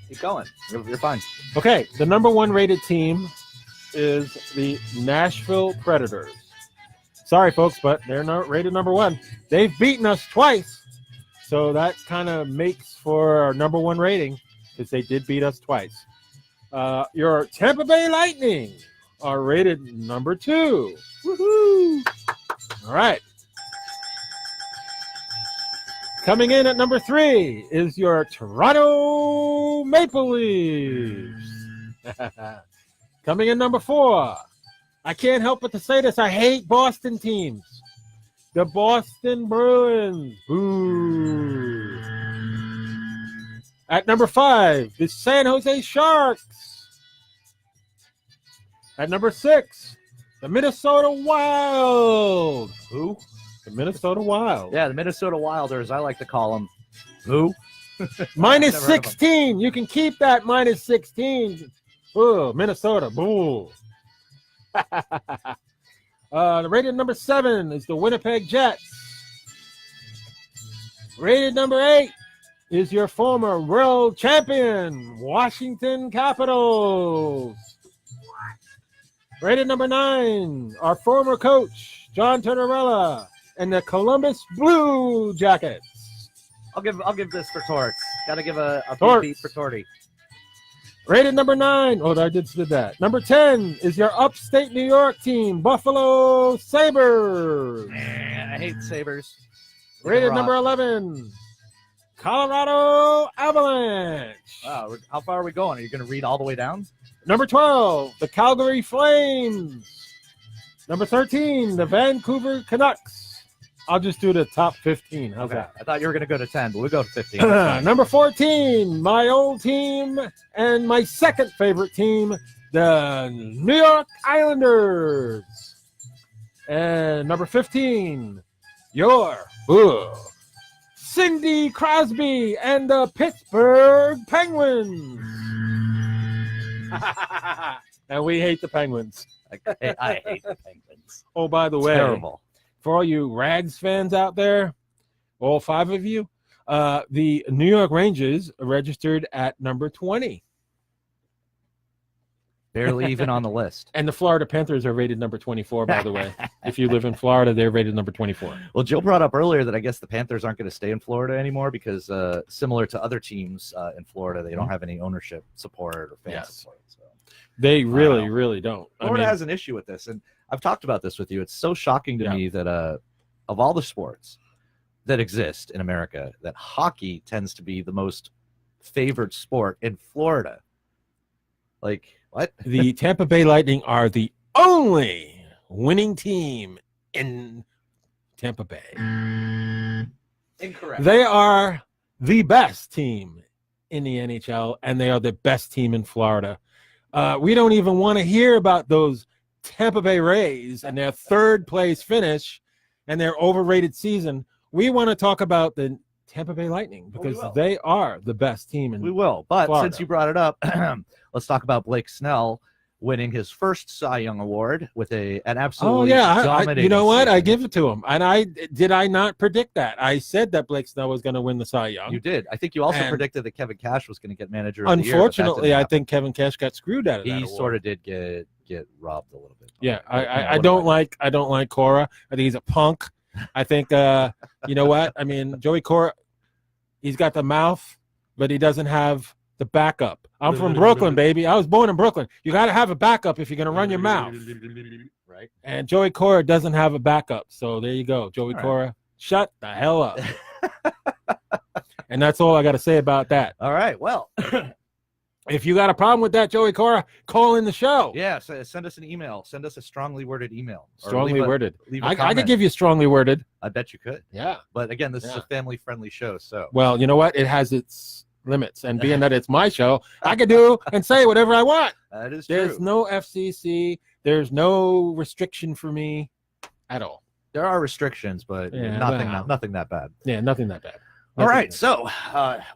Speaker 2: Keep going. You're fine.
Speaker 1: Okay, the number one rated team is the Nashville Predators. Sorry, folks, but they're not rated number one. They've beaten us twice, so that kind of makes for our number one rating because they did beat us twice. Your Tampa Bay Lightning are rated number two. Woohoo! All right. Coming in at number three is your Toronto Maple Leafs. Coming in number four. I can't help but to say this. I hate Boston teams. The Boston Bruins. Boo. At number five, the San Jose Sharks. At number six, the Minnesota Wild. Who? The Minnesota Wild.
Speaker 2: Yeah, the Minnesota Wilders, I like to call them. Who?
Speaker 1: Minus 16. You can keep that minus 16. Oh, Minnesota. Boo. Rated number 7 is the Winnipeg Jets. Rated number 8 is your former world champion, Washington Capitals. Rated number 9, our former coach, John Tortorella, and the Columbus Blue Jackets.
Speaker 2: I'll give this for Torts. Got to give a
Speaker 1: Torts.
Speaker 2: beat for Torty.
Speaker 1: Rated number 9. Oh, I did that. Number 10 is your upstate New York team, Buffalo Sabres.
Speaker 2: I hate Sabres.
Speaker 1: Rated number 11, Colorado Avalanche.
Speaker 2: Wow, how far are we going? Are you going to read all the way down?
Speaker 1: Number 12, the Calgary Flames. Number 13, the Vancouver Canucks. I'll just do the top 15. How's that?
Speaker 2: I thought you were going to go to 10, but we'll go to 15.
Speaker 1: Number 14, my old team and my second favorite team, the New York Islanders. And number 15, your Cindy Crosby and the Pittsburgh Penguins. And we hate the Penguins.
Speaker 2: I hate the Penguins.
Speaker 1: Oh, by the way,
Speaker 2: Terrible.
Speaker 1: For all you Rags fans out there, all 5 of you, the New York Rangers registered at number 20.
Speaker 2: Barely even on the list.
Speaker 1: And the Florida Panthers are rated number 24, by the way. If you live in Florida, they're rated number 24.
Speaker 2: Well, Jill brought up earlier that I guess the Panthers aren't going to stay in Florida anymore because similar to other teams in Florida, they don't have any ownership support or fan support. So.
Speaker 1: They really don't.
Speaker 2: Florida has an issue with this, and I've talked about this with you. It's so shocking to me that of all the sports that exist in America, that hockey tends to be the most favored sport in Florida. Like, what?
Speaker 1: The Tampa Bay Lightning are the only winning team in Tampa Bay.
Speaker 2: Incorrect.
Speaker 1: They are the best team in the NHL, and they are the best team in Florida. We don't even want to hear about those Tampa Bay Rays and their third place finish and their overrated season. We want to talk about the Tampa Bay Lightning because they are the best team in
Speaker 2: We will. But
Speaker 1: Florida.
Speaker 2: Since you brought it up, let's talk about Blake Snell winning his first Cy Young Award with an absolutely dominating
Speaker 1: you know what?
Speaker 2: season.
Speaker 1: I give it to him. And I not predict that? I said that Blake Snell was going to win the Cy Young.
Speaker 2: You did. I think you also predicted that Kevin Cash was going to get manager of the year.
Speaker 1: Unfortunately, I think Kevin Cash got screwed out of that
Speaker 2: He
Speaker 1: award.
Speaker 2: sort of did get robbed a little bit.
Speaker 1: Yeah, I don't like Cora. I think he's a punk. I think you know what? I mean, Joey Cora, he's got the mouth, but he doesn't have the backup. I'm from Brooklyn, baby. I was born in Brooklyn. You got to have a backup if you're going to run your mouth.
Speaker 2: Right.
Speaker 1: And Joey Cora doesn't have a backup. So there you go. Joey Cora, shut the hell up. And that's all I got to say about that.
Speaker 2: All right. Well,
Speaker 1: if you got a problem with that, Joey Cora, call in the show.
Speaker 2: yeah, so send us an email. Send us a strongly worded email.
Speaker 1: Strongly worded. I
Speaker 2: comment.
Speaker 1: could give you strongly worded.
Speaker 2: I bet you could.
Speaker 1: Yeah.
Speaker 2: But again, this is a family-friendly show, so.
Speaker 1: Well, you know what? It has its limits. And being that it's my show, I can do and say whatever I want.
Speaker 2: That is
Speaker 1: There's
Speaker 2: true.
Speaker 1: no FCC. There's no restriction for me at all.
Speaker 2: There are restrictions, but nothing that bad.
Speaker 1: Yeah, nothing that bad.
Speaker 2: All right, so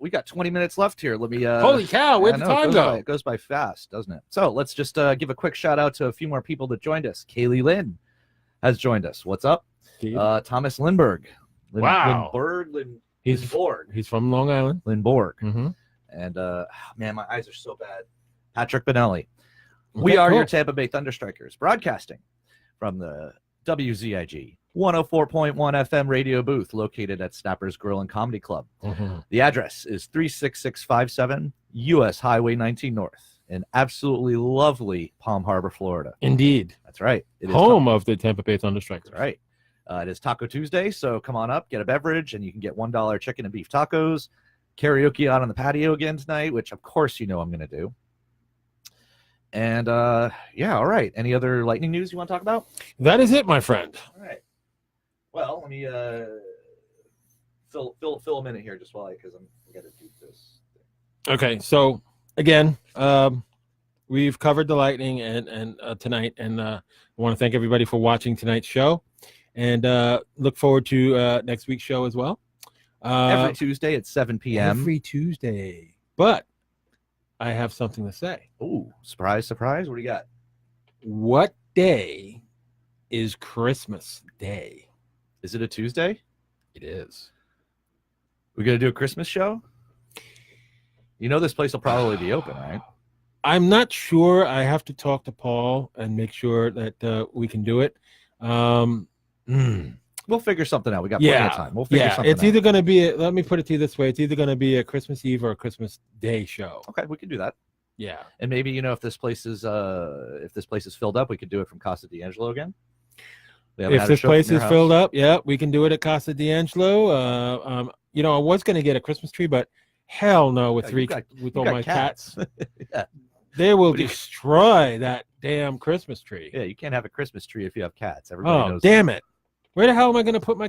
Speaker 2: we got 20 minutes left here. Let me.
Speaker 1: Holy cow! Where'd the time go?
Speaker 2: It goes by fast, doesn't it? So let's just give a quick shout out to a few more people that joined us. Kaylee Lynn has joined us. What's up? Thomas Lindberg.
Speaker 1: Wow.
Speaker 2: Lindborg.
Speaker 1: He's from Long Island.
Speaker 2: Lindborg.
Speaker 1: Mm-hmm.
Speaker 2: And man, my eyes are so bad. Patrick Benelli. We are your Tampa Bay ThunderStrikers, broadcasting from the WZIG 104.1 FM radio booth located at Snapper's Grill and Comedy Club.
Speaker 1: Mm-hmm.
Speaker 2: The address is 36657 US Highway 19 North in absolutely lovely Palm Harbor, Florida.
Speaker 1: Indeed.
Speaker 2: That's right. It is
Speaker 1: home of the Tampa Bay ThunderStrikers.
Speaker 2: That's right. It is Taco Tuesday, so come on up, get a beverage, and you can get $1 chicken and beef tacos. Karaoke out on the patio again tonight, which of course you know I'm going to do. And yeah, all right. Any other lightning news you want to talk about?
Speaker 1: That is it, my friend.
Speaker 2: All right. Well, let me fill a minute here just while I got to do this.
Speaker 1: Okay, so again, we've covered the lightning and tonight, and I want to thank everybody for watching tonight's show, and look forward to next week's show as well.
Speaker 2: Every Tuesday at 7 p.m.
Speaker 1: Every Tuesday. But I have something to say.
Speaker 2: Ooh, surprise, surprise. What do you got?
Speaker 1: What day is Christmas Day.
Speaker 2: Is it a Tuesday?
Speaker 1: It is.
Speaker 2: We're going to do a Christmas show? You know this place will probably be open, right?
Speaker 1: I'm not sure. I have to talk to Paul and make sure that we can do it.
Speaker 2: We'll figure something out. We got plenty of time. We'll figure something out.
Speaker 1: It's either going to be, let me put it to you this way. It's either going to be a Christmas Eve or a Christmas Day show.
Speaker 2: Okay, we can do that.
Speaker 1: Yeah.
Speaker 2: And maybe, if this place is filled up, we could do it from Casa D'Angelo again.
Speaker 1: If this place is filled up, yeah, we can do it at Casa D'Angelo. I was going to get a Christmas tree, but hell no, with all my cats.
Speaker 2: Yeah.
Speaker 1: They will destroy that damn Christmas tree.
Speaker 2: Yeah, you can't have a Christmas tree if you have cats. Everybody knows.
Speaker 1: Damn it. Where the hell am I going to put my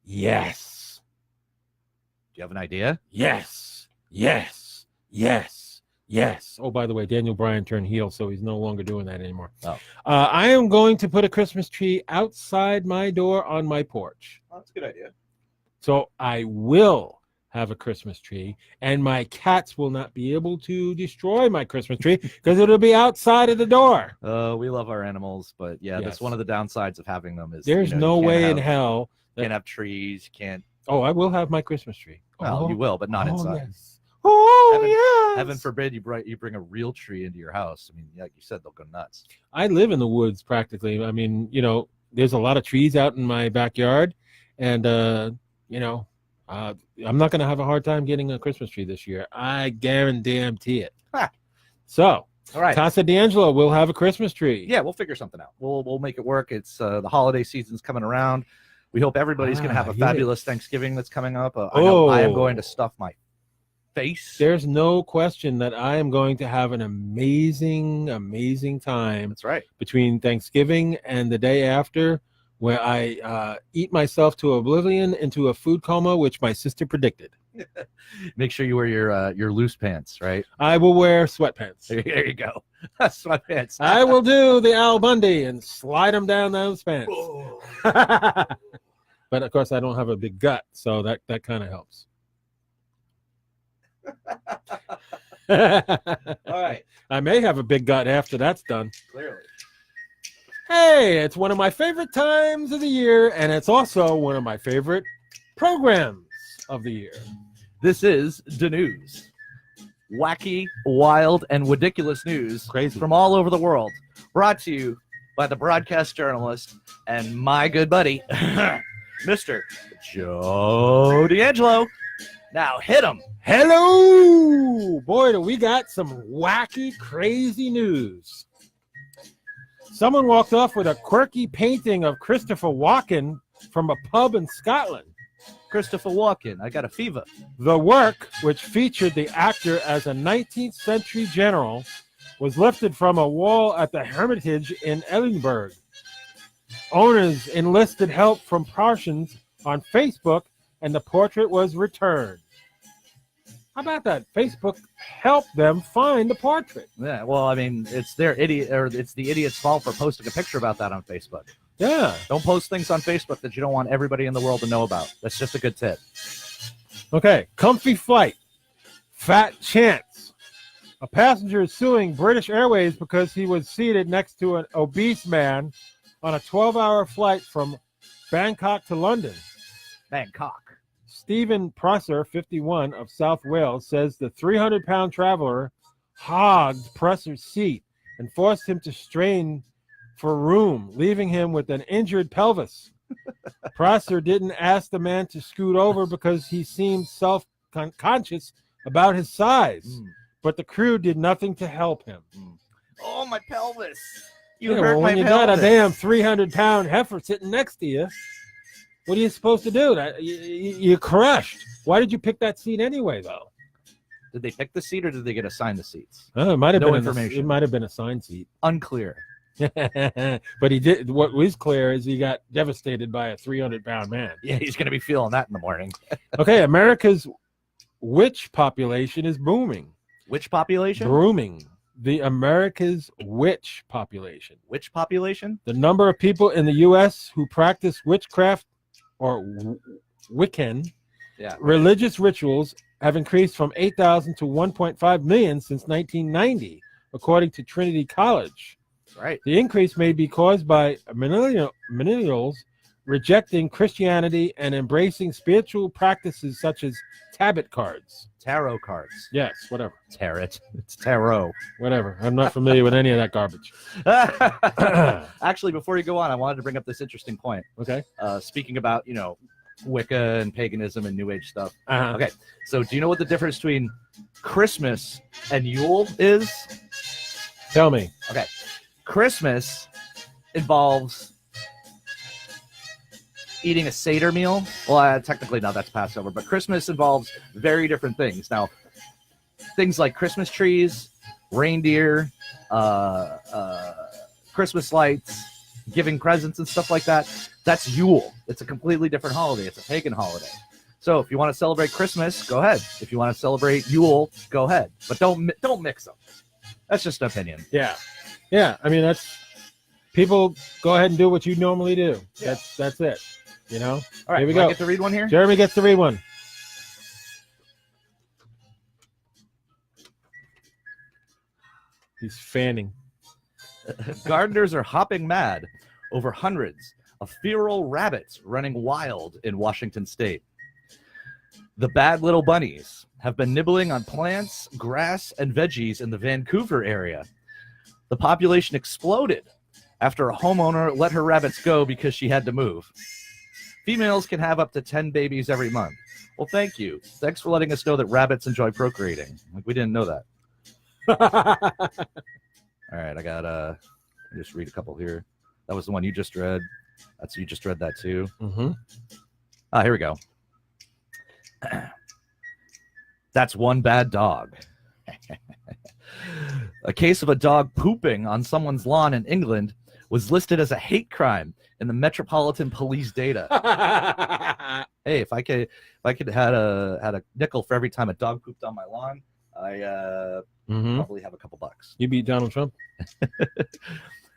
Speaker 1: yes.
Speaker 2: Do you have an idea?
Speaker 1: Yes. Oh, by the way, Daniel Bryan turned heel, so he's no longer doing that anymore.
Speaker 2: Oh.
Speaker 1: I am going to put a Christmas tree outside my door on my porch.
Speaker 2: Oh, that's a good idea.
Speaker 1: So I will have a Christmas tree, and my cats will not be able to destroy my Christmas tree because it'll be outside of the door.
Speaker 2: We love our animals, but that's one of the downsides of having them is
Speaker 1: there's no way in hell
Speaker 2: can't have trees. You can't.
Speaker 1: Oh, I will have my Christmas tree.
Speaker 2: Well, you will, but not inside.
Speaker 1: Yes. Oh,
Speaker 2: Heaven forbid you bring a real tree into your house. I mean, like you said, they'll go nuts.
Speaker 1: I live in the woods practically. I mean, there's a lot of trees out in my backyard, and I'm not going to have a hard time getting a Christmas tree this year. I guarantee it. So,
Speaker 2: all right,
Speaker 1: Casa D'Angelo will have a Christmas tree.
Speaker 2: Yeah, we'll figure something out. We'll make it work. It's the holiday season's coming around. We hope everybody's going to have a fabulous Thanksgiving that's coming up. I know I am going to stuff my face.
Speaker 1: There's no question that I am going to have an amazing time.
Speaker 2: That's right.
Speaker 1: Between Thanksgiving and the day after, where I eat myself to oblivion into a food coma, which my sister predicted.
Speaker 2: Make sure you wear your loose pants, right?
Speaker 1: I will wear sweatpants.
Speaker 2: There you go. Sweatpants.
Speaker 1: I will do the Al Bundy and slide them down those pants. But of course, I don't have a big gut, so that kind of helps.
Speaker 2: All right.
Speaker 1: I may have a big gut after that's done.
Speaker 2: Clearly.
Speaker 1: Hey, it's one of my favorite times of the year, and it's also one of my favorite programs of the year.
Speaker 2: This is the news. Wacky, wild, and ridiculous news from all over the world. Brought to you by the broadcast journalist and my good buddy, Mr. Joe D'Angelo. Now hit him.
Speaker 1: Hello! Boy, do we got some wacky, crazy news. Someone walked off with a quirky painting of Christopher Walken from a pub in Scotland.
Speaker 2: Christopher Walken, I got a fever.
Speaker 1: The work, which featured the actor as a 19th century general, was lifted from a wall at the Hermitage in Edinburgh. Owners enlisted help from Parsons on Facebook, and the portrait was returned. How about that? Facebook helped them find the portrait.
Speaker 2: Yeah, well, I mean, it's the idiot's fault for posting a picture about that on Facebook.
Speaker 1: Yeah.
Speaker 2: Don't post things on Facebook that you don't want everybody in the world to know about. That's just a good tip.
Speaker 1: Okay, comfy flight. Fat chance. A passenger is suing British Airways because he was seated next to an obese man on a 12-hour flight from Bangkok to London.
Speaker 2: Bangkok.
Speaker 1: Stephen Prosser, 51, of South Wales, says the 300-pound traveler hogged Prosser's seat and forced him to strain for room, leaving him with an injured pelvis. Prosser didn't ask the man to scoot over because he seemed self-conscious about his size, but the crew did nothing to help him.
Speaker 2: Oh, my pelvis.
Speaker 1: You hurt my pelvis. When you got a damn 300-pound heifer sitting next to you, what are you supposed to do? You're crushed. Why did you pick that seat anyway, though?
Speaker 2: Did they pick the seat or did they get assigned the seats?
Speaker 1: It might have
Speaker 2: no
Speaker 1: been
Speaker 2: information.
Speaker 1: It might have been a assigned seat.
Speaker 2: Unclear.
Speaker 1: But he did. What was clear is he got devastated by a 300-pound man.
Speaker 2: Yeah, he's going to be feeling that in the morning.
Speaker 1: Okay, America's witch population is booming.
Speaker 2: Which population?
Speaker 1: Booming. The America's witch population.
Speaker 2: Which population?
Speaker 1: The number of people in the U.S. who practice witchcraft or Wiccan religious rituals have increased from 8,000 to 1.5 million since 1990, according to Trinity College.
Speaker 2: That's right.
Speaker 1: The increase may be caused by millennials rejecting Christianity and embracing spiritual practices such as tablet cards.
Speaker 2: Tarot cards.
Speaker 1: Yes, whatever.
Speaker 2: Tarot. It's tarot.
Speaker 1: Whatever. I'm not familiar with any of that garbage.
Speaker 2: Actually, before you go on, I wanted to bring up this interesting point.
Speaker 1: Okay.
Speaker 2: Speaking about, Wicca and paganism and New Age stuff.
Speaker 1: Uh-huh.
Speaker 2: Okay, so do you know what the difference between Christmas and Yule is?
Speaker 1: Tell me.
Speaker 2: Okay, Christmas involves eating a Seder meal. Well, technically, no, that's Passover, but Christmas involves very different things. Now, things like Christmas trees, reindeer, Christmas lights, giving presents and stuff like that. That's Yule. It's a completely different holiday. It's a pagan holiday. So if you want to celebrate Christmas, go ahead. If you want to celebrate Yule, go ahead. But don't mix them. That's just an opinion.
Speaker 1: Yeah. Yeah. I mean, that's people go ahead and do what you normally do.
Speaker 2: Yeah.
Speaker 1: That's it. All
Speaker 2: right,
Speaker 1: here we
Speaker 2: do I
Speaker 1: go.
Speaker 2: get to read one here?
Speaker 1: Jeremy gets to read one. He's fanning.
Speaker 2: Gardeners are hopping mad over hundreds of feral rabbits running wild in Washington state. The bad little bunnies have been nibbling on plants, grass, and veggies in the Vancouver area. The population exploded after a homeowner let her rabbits go because she had to move. Females can have up to 10 babies every month. Well, thank you. Thanks for letting us know that rabbits enjoy procreating. Like, we didn't know that. All right, I just read a couple here. That was the one you just read. You just read that too.
Speaker 1: Mm-hmm.
Speaker 2: Here we go. That's one bad dog. A case of a dog pooping on someone's lawn in England was listed as a hate crime in the Metropolitan Police data. Hey, if I could had a nickel for every time a dog pooped on my lawn, I probably have a couple bucks.
Speaker 1: You beat Donald Trump.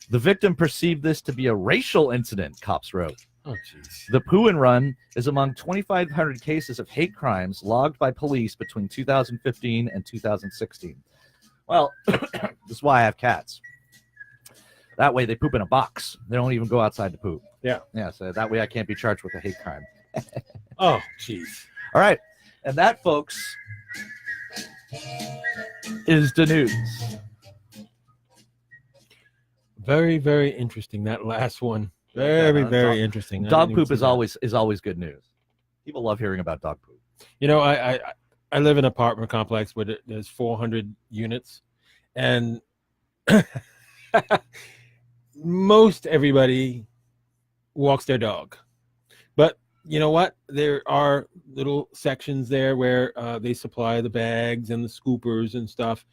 Speaker 2: The victim perceived this to be a racial incident, cops wrote.
Speaker 1: Oh, jeez.
Speaker 2: The poo and run is among 2,500 cases of hate crimes logged by police between 2015 and 2016. Well, this is why I have cats. That way they poop in a box. They don't even go outside to poop.
Speaker 1: Yeah.
Speaker 2: Yeah, so that way I can't be charged with a hate crime.
Speaker 1: Oh, jeez.
Speaker 2: All right. And that, folks, is the news.
Speaker 1: Very, very interesting. That last one. Very, very interesting.
Speaker 2: Dog poop is always good news. People love hearing about dog poop.
Speaker 1: I live in an apartment complex where there's 400 units, and most everybody walks their dog. But you know what? There are little sections there where they supply the bags and the scoopers and stuff.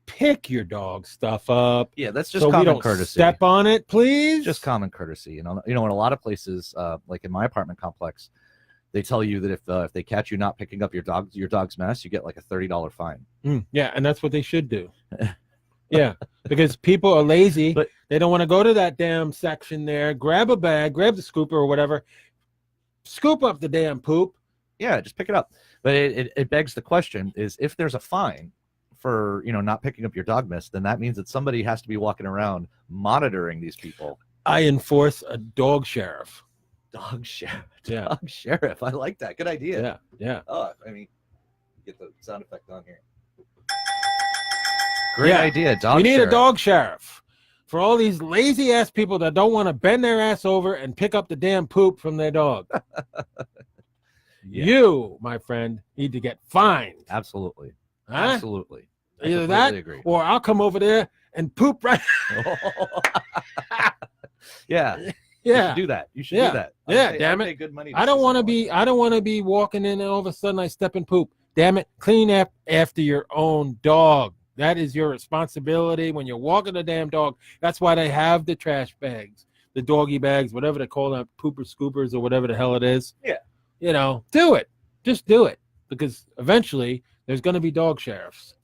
Speaker 1: Pick your dog stuff up.
Speaker 2: Yeah, that's just
Speaker 1: so
Speaker 2: common
Speaker 1: we don't
Speaker 2: courtesy.
Speaker 1: Step on it, please.
Speaker 2: Just common courtesy. In a lot of places, like in my apartment complex, they tell you that if they catch you not picking up your dog's mess, you get like a $30 fine.
Speaker 1: Yeah, and that's what they should do. Yeah, because people are lazy.
Speaker 2: But
Speaker 1: they don't want to go to that damn section there, grab a bag, grab the scooper or whatever, scoop up the damn poop.
Speaker 2: Yeah, just pick it up. But it begs the question: is if there's a fine for not picking up your dog mess, then that means that somebody has to be walking around monitoring these people.
Speaker 1: I enforce a dog sheriff.
Speaker 2: Dog sheriff.
Speaker 1: Yeah.
Speaker 2: Dog sheriff. I like that. Good idea.
Speaker 1: Yeah. Yeah.
Speaker 2: Oh, get the sound effect on here. Great idea. Dog
Speaker 1: we need
Speaker 2: sheriff.
Speaker 1: a dog sheriff for all these lazy ass people that don't want to bend their ass over and pick up the damn poop from their dog.
Speaker 2: Yeah.
Speaker 1: You, my friend, need to get fined.
Speaker 2: Absolutely.
Speaker 1: Huh?
Speaker 2: Absolutely. I
Speaker 1: Either that
Speaker 2: agree.
Speaker 1: or I'll come over there and poop right.
Speaker 2: Yeah. You
Speaker 1: Yeah.
Speaker 2: should do that. You should
Speaker 1: Yeah.
Speaker 2: do that.
Speaker 1: Yeah, damn it.
Speaker 2: Pay good money
Speaker 1: I don't want to be walking in and all of a sudden I step in poop. Damn it. Clean up after your own dog. That is your responsibility when you're walking the damn dog. That's why they have the trash bags, the doggy bags, whatever they call them, pooper scoopers or whatever the hell it is.
Speaker 2: Yeah.
Speaker 1: Do it. Just do it. Because eventually there's going to be dog sheriffs.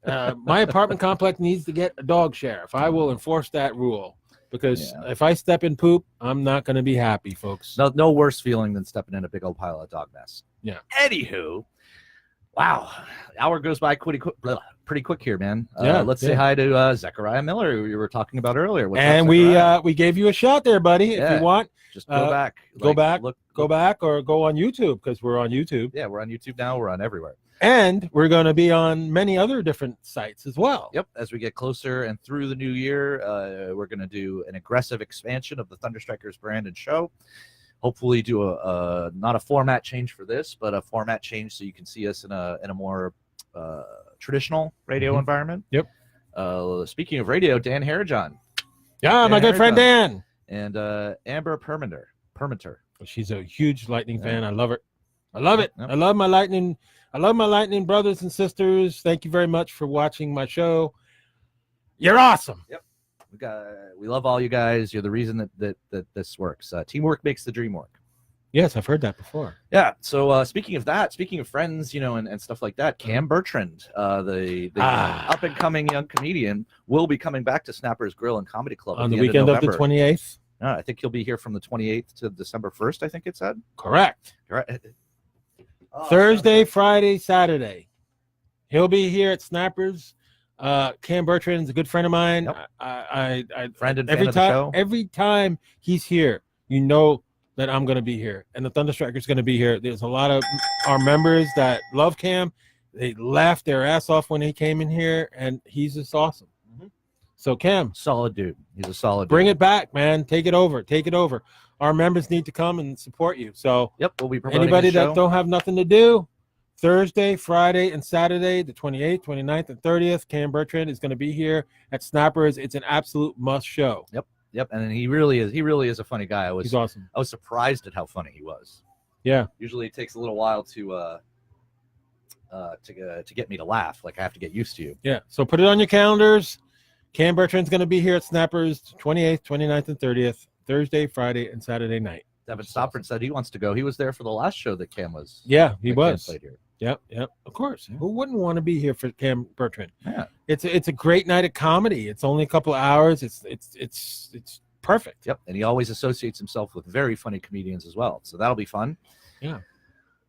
Speaker 1: My apartment complex needs to get a dog sheriff. I will enforce that rule. Because if I step in poop, I'm not going to be happy, folks.
Speaker 2: No worse feeling than stepping in a big old pile of dog mess.
Speaker 1: Yeah.
Speaker 2: Anywho, wow, hour goes by pretty quick here, man.
Speaker 1: Yeah,
Speaker 2: Let's say hi to Zechariah Miller, who you were talking about earlier. What's
Speaker 1: and
Speaker 2: up, Zechariah?
Speaker 1: we gave you a shout there, buddy.
Speaker 2: Yeah.
Speaker 1: If you want,
Speaker 2: just go back.
Speaker 1: Go back,
Speaker 2: look,
Speaker 1: or go on YouTube, because we're on YouTube.
Speaker 2: Yeah, we're on YouTube now. We're on everywhere.
Speaker 1: And we're going to be on many other different sites as well.
Speaker 2: Yep. As we get closer and through the new year, we're going to do an aggressive expansion of the ThunderStrikers brand and show. Hopefully do a not a format change for this, but a format change so you can see us in a more traditional radio environment.
Speaker 1: Yep.
Speaker 2: Speaking of radio, Dan Harajan.
Speaker 1: Yeah, my good friend Dan.
Speaker 2: And Amber Permiter.
Speaker 1: She's a huge Lightning fan. I love her. I love it.
Speaker 2: Yep.
Speaker 1: I love my Lightning brothers and sisters. Thank you very much for watching my show. You're awesome.
Speaker 2: Yep. We love all you guys. You're the reason that this works. Teamwork makes the dream work.
Speaker 1: Yes, I've heard that before.
Speaker 2: Yeah. So speaking of friends, and stuff like that, Cam Bertrand, the up and coming young comedian, will be coming back to Snappers Grill and Comedy Club
Speaker 1: on the weekend of the 28th.
Speaker 2: I think he'll be here from the 28th to December 1st. I think it said.
Speaker 1: Correct. Thursday, Friday, Saturday. He'll be here at Snappers. Cam Bertrand's a good friend of mine.
Speaker 2: Yep.
Speaker 1: I
Speaker 2: friend and
Speaker 1: every
Speaker 2: fan
Speaker 1: time
Speaker 2: of the show.
Speaker 1: every time he's here, you know that I'm going to be here, and the ThunderStrikers going to be here. There's a lot of our members that love Cam. They laughed their ass off when he came in here, and he's just awesome. So Cam,
Speaker 2: solid dude. He's a solid.
Speaker 1: Bring
Speaker 2: dude.
Speaker 1: it back, man. Take it over. Take it over. Our members need to come and support you. So
Speaker 2: yep, we'll be promoting
Speaker 1: anybody
Speaker 2: the show.
Speaker 1: that don't have nothing to do, Thursday, Friday, and Saturday, the 28th, 29th, and 30th, Cam Bertrand is going to be here at Snappers. It's an absolute must show.
Speaker 2: Yep, and he really is a funny guy.
Speaker 1: He's awesome.
Speaker 2: I was surprised at how funny he was.
Speaker 1: Yeah.
Speaker 2: Usually it takes a little while to get me to laugh. Like I have to get used to you.
Speaker 1: Yeah. So put it on your calendars. Cam Bertrand's going to be here at Snappers 28th, 29th, and 30th, Thursday, Friday, and Saturday night.
Speaker 2: Devin Stopford said he wants to go. He was there for the last show that Cam was.
Speaker 1: Yeah, he was.
Speaker 2: Cam played here.
Speaker 1: Yep. Of course. Yeah. Who wouldn't want to be here for Cam Bertrand?
Speaker 2: Yeah.
Speaker 1: It's a great night of comedy. It's only a couple of hours. It's perfect.
Speaker 2: Yep. And he always associates himself with very funny comedians as well. So that'll be fun.
Speaker 1: Yeah. It's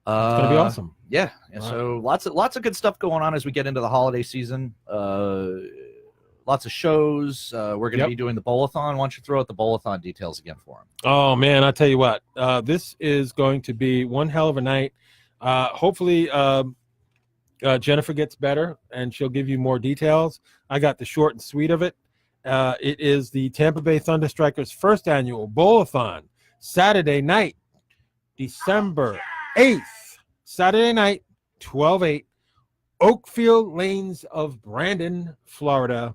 Speaker 1: gonna be awesome.
Speaker 2: Yeah. And so lots of good stuff going on as we get into the holiday season. Lots of shows. We're going to be doing the bowl-a-thon. Why don't you throw out the bowl-a-thon details again for him?
Speaker 1: Oh, man, I'll tell you what. This is going to be one hell of a night. Hopefully, Jennifer gets better, and she'll give you more details. I got the short and sweet of it. It is the Tampa Bay ThunderStrikers' first annual bowl-a-thon, Saturday night, December 8th. Saturday night, 12/8, Oakfield Lanes of Brandon, Florida.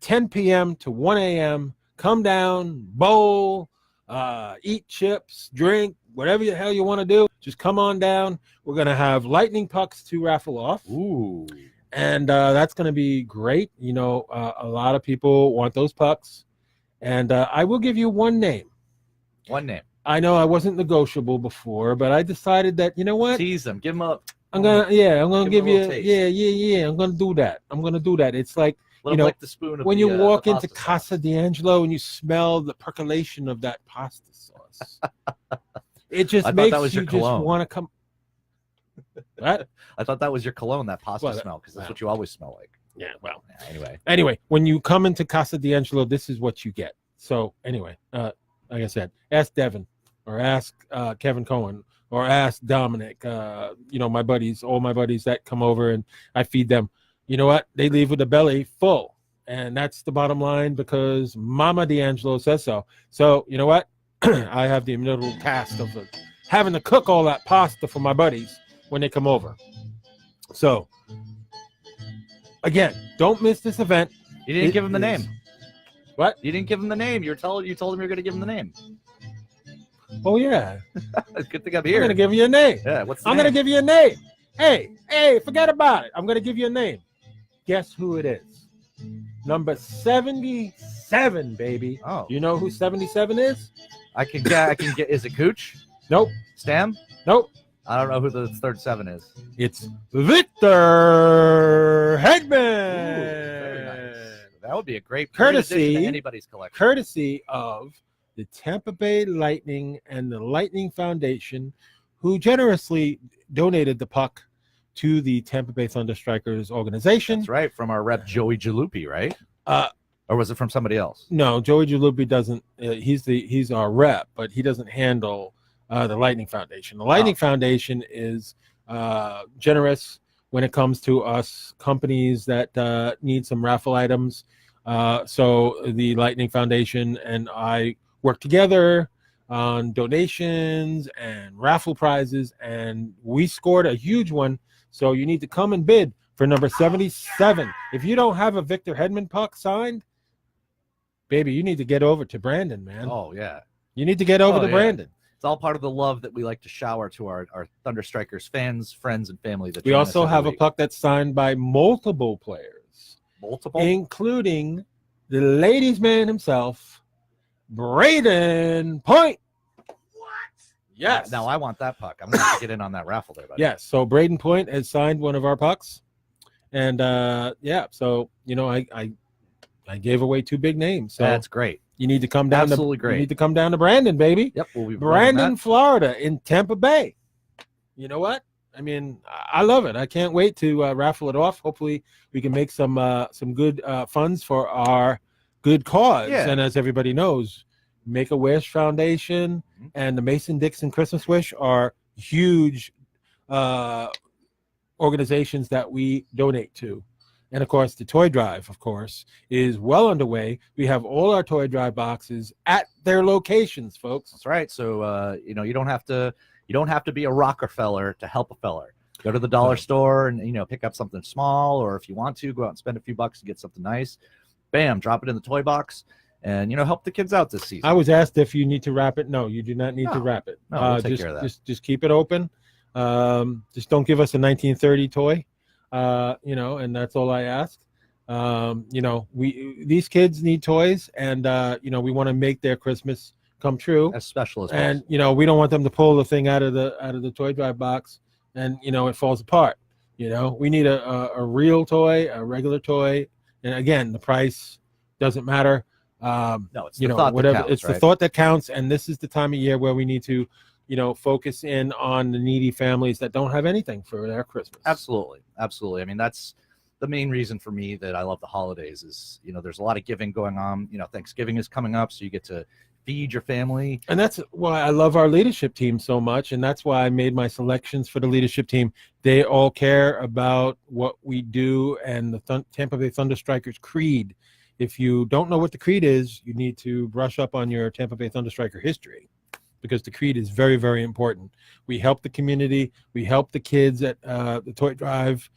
Speaker 1: 10 p.m. to 1 a.m. Come down, bowl, eat chips, drink, whatever the hell you want to do. Just come on down. We're going to have lightning pucks to raffle off.
Speaker 2: Ooh.
Speaker 1: And that's going to be great. A lot of people want those pucks. And I will give you one name.
Speaker 2: One name.
Speaker 1: I know I wasn't negotiable before, but I decided that, you know what?
Speaker 2: Tease them. Give them up.
Speaker 1: I'm going to give you,
Speaker 2: taste.
Speaker 1: yeah. I'm going to do that. It's like,
Speaker 2: like the spoon of
Speaker 1: when you walk into
Speaker 2: Casa
Speaker 1: Casa D'Angelo and you smell the percolation of that pasta sauce, it just makes you just want to come. What?
Speaker 2: I thought that was your cologne, that pasta smell, because that's what you always smell like.
Speaker 1: Yeah, well.
Speaker 2: Anyway,
Speaker 1: when you come into Casa D'Angelo, this is what you get. So anyway, like I said, ask Devin or ask Kevin Cohen or ask Dominic, my buddies, all my buddies that come over and I feed them. You know what? They leave with a belly full. And that's the bottom line because Mama D'Angelo says so. So, you know what? I have the middle task of having to cook all that pasta for my buddies when they come over. So, again, don't miss this event.
Speaker 2: You didn't give him the name.
Speaker 1: What?
Speaker 2: You didn't give him the name. You told him you're going to give him the name.
Speaker 1: Oh, yeah.
Speaker 2: Good thing I'm here.
Speaker 1: I'm going to give you a name.
Speaker 2: Yeah, what's the
Speaker 1: I'm
Speaker 2: name?
Speaker 1: going to give you a name. Hey, forget about it. I'm going to give you a name. Guess who it is? Number 77, baby.
Speaker 2: Oh.
Speaker 1: You know who 77 is?
Speaker 2: I can get. Is it Cooch?
Speaker 1: Nope.
Speaker 2: Stam?
Speaker 1: Nope.
Speaker 2: I don't know who the third 7 is.
Speaker 1: It's Victor Hedman.
Speaker 2: Very nice. That would be a great addition to anybody's collection.
Speaker 1: Courtesy of the Tampa Bay Lightning and the Lightning Foundation, who generously donated the puck to the Tampa Bay ThunderStrikers organization.
Speaker 2: That's right, from our rep Joey Jaluppi, right? Or was it from somebody else?
Speaker 1: No, Joey Jaluppi doesn't. He's our rep, but he doesn't handle the Lightning Foundation. The Lightning Foundation is generous when it comes to us companies that need some raffle items. So the Lightning Foundation and I work together on donations and raffle prizes, and we scored a huge one. So you need to come and bid for number 77. If you don't have a Victor Hedman puck signed, baby, you need to get over to Brandon, man.
Speaker 2: Oh, yeah.
Speaker 1: You need to get over to Brandon.
Speaker 2: It's all part of the love that we like to shower to our ThunderStrikers fans, friends, and family. That
Speaker 1: we also have a puck that's signed by multiple players.
Speaker 2: Multiple?
Speaker 1: Including the ladies' man himself, Braden Point.
Speaker 2: What?
Speaker 1: Yes.
Speaker 2: Now I want that puck. I'm going to have to get in on that raffle there, buddy.
Speaker 1: Yes. So Braden Point has signed one of our pucks. And, so, I gave away 2 big names. So
Speaker 2: that's great.
Speaker 1: You need to come down.
Speaker 2: Absolutely great.
Speaker 1: You need to come down to Brandon, baby.
Speaker 2: Yep. We'll be
Speaker 1: Brandon, Florida, in Tampa Bay. You know what? I mean, I love it. I can't wait to raffle it off. Hopefully, we can make some good funds for our good cause.
Speaker 2: Yeah.
Speaker 1: And as everybody knows, Make-A-Wish Foundation and the Mason-Dixon Christmas Wish are huge organizations that we donate to. And, of course, the toy drive, of course, is well underway. We have all our toy drive boxes at their locations, folks.
Speaker 2: That's right. So, you don't have to be a Rockefeller to help a feller. Go to the dollar store and, pick up something small, or if you want to, go out and spend a few bucks and get something nice. Bam, drop it in the toy box and, help the kids out this season.
Speaker 1: I was asked if you need to wrap it. No, you do not need to wrap it.
Speaker 2: No, we'll take care of that.
Speaker 1: Just keep it open. Just don't give us a 1930 toy. And that's all I ask. These kids need toys, and we want to make their Christmas come true
Speaker 2: as special as
Speaker 1: and
Speaker 2: possible.
Speaker 1: We don't want them to pull the thing out of the toy drive box and it falls apart. We need a real toy, a regular toy, and again, the price doesn't matter.
Speaker 2: No, it's the thought
Speaker 1: whatever
Speaker 2: that counts,
Speaker 1: it's
Speaker 2: right?
Speaker 1: the thought that counts, and this is the time of year where we need to focus in on the needy families that don't have anything for their Christmas.
Speaker 2: Absolutely. I mean, that's the main reason for me that I love the holidays is, there's a lot of giving going on. Thanksgiving is coming up, so you get to feed your family.
Speaker 1: And that's why I love our leadership team so much, and that's why I made my selections for the leadership team. They all care about what we do and the Tampa Bay ThunderStrikers creed. If you don't know what the creed is, you need to brush up on your Tampa Bay ThunderStriker history, because the creed is very, very important. We help the community. We help the kids at the toy drive.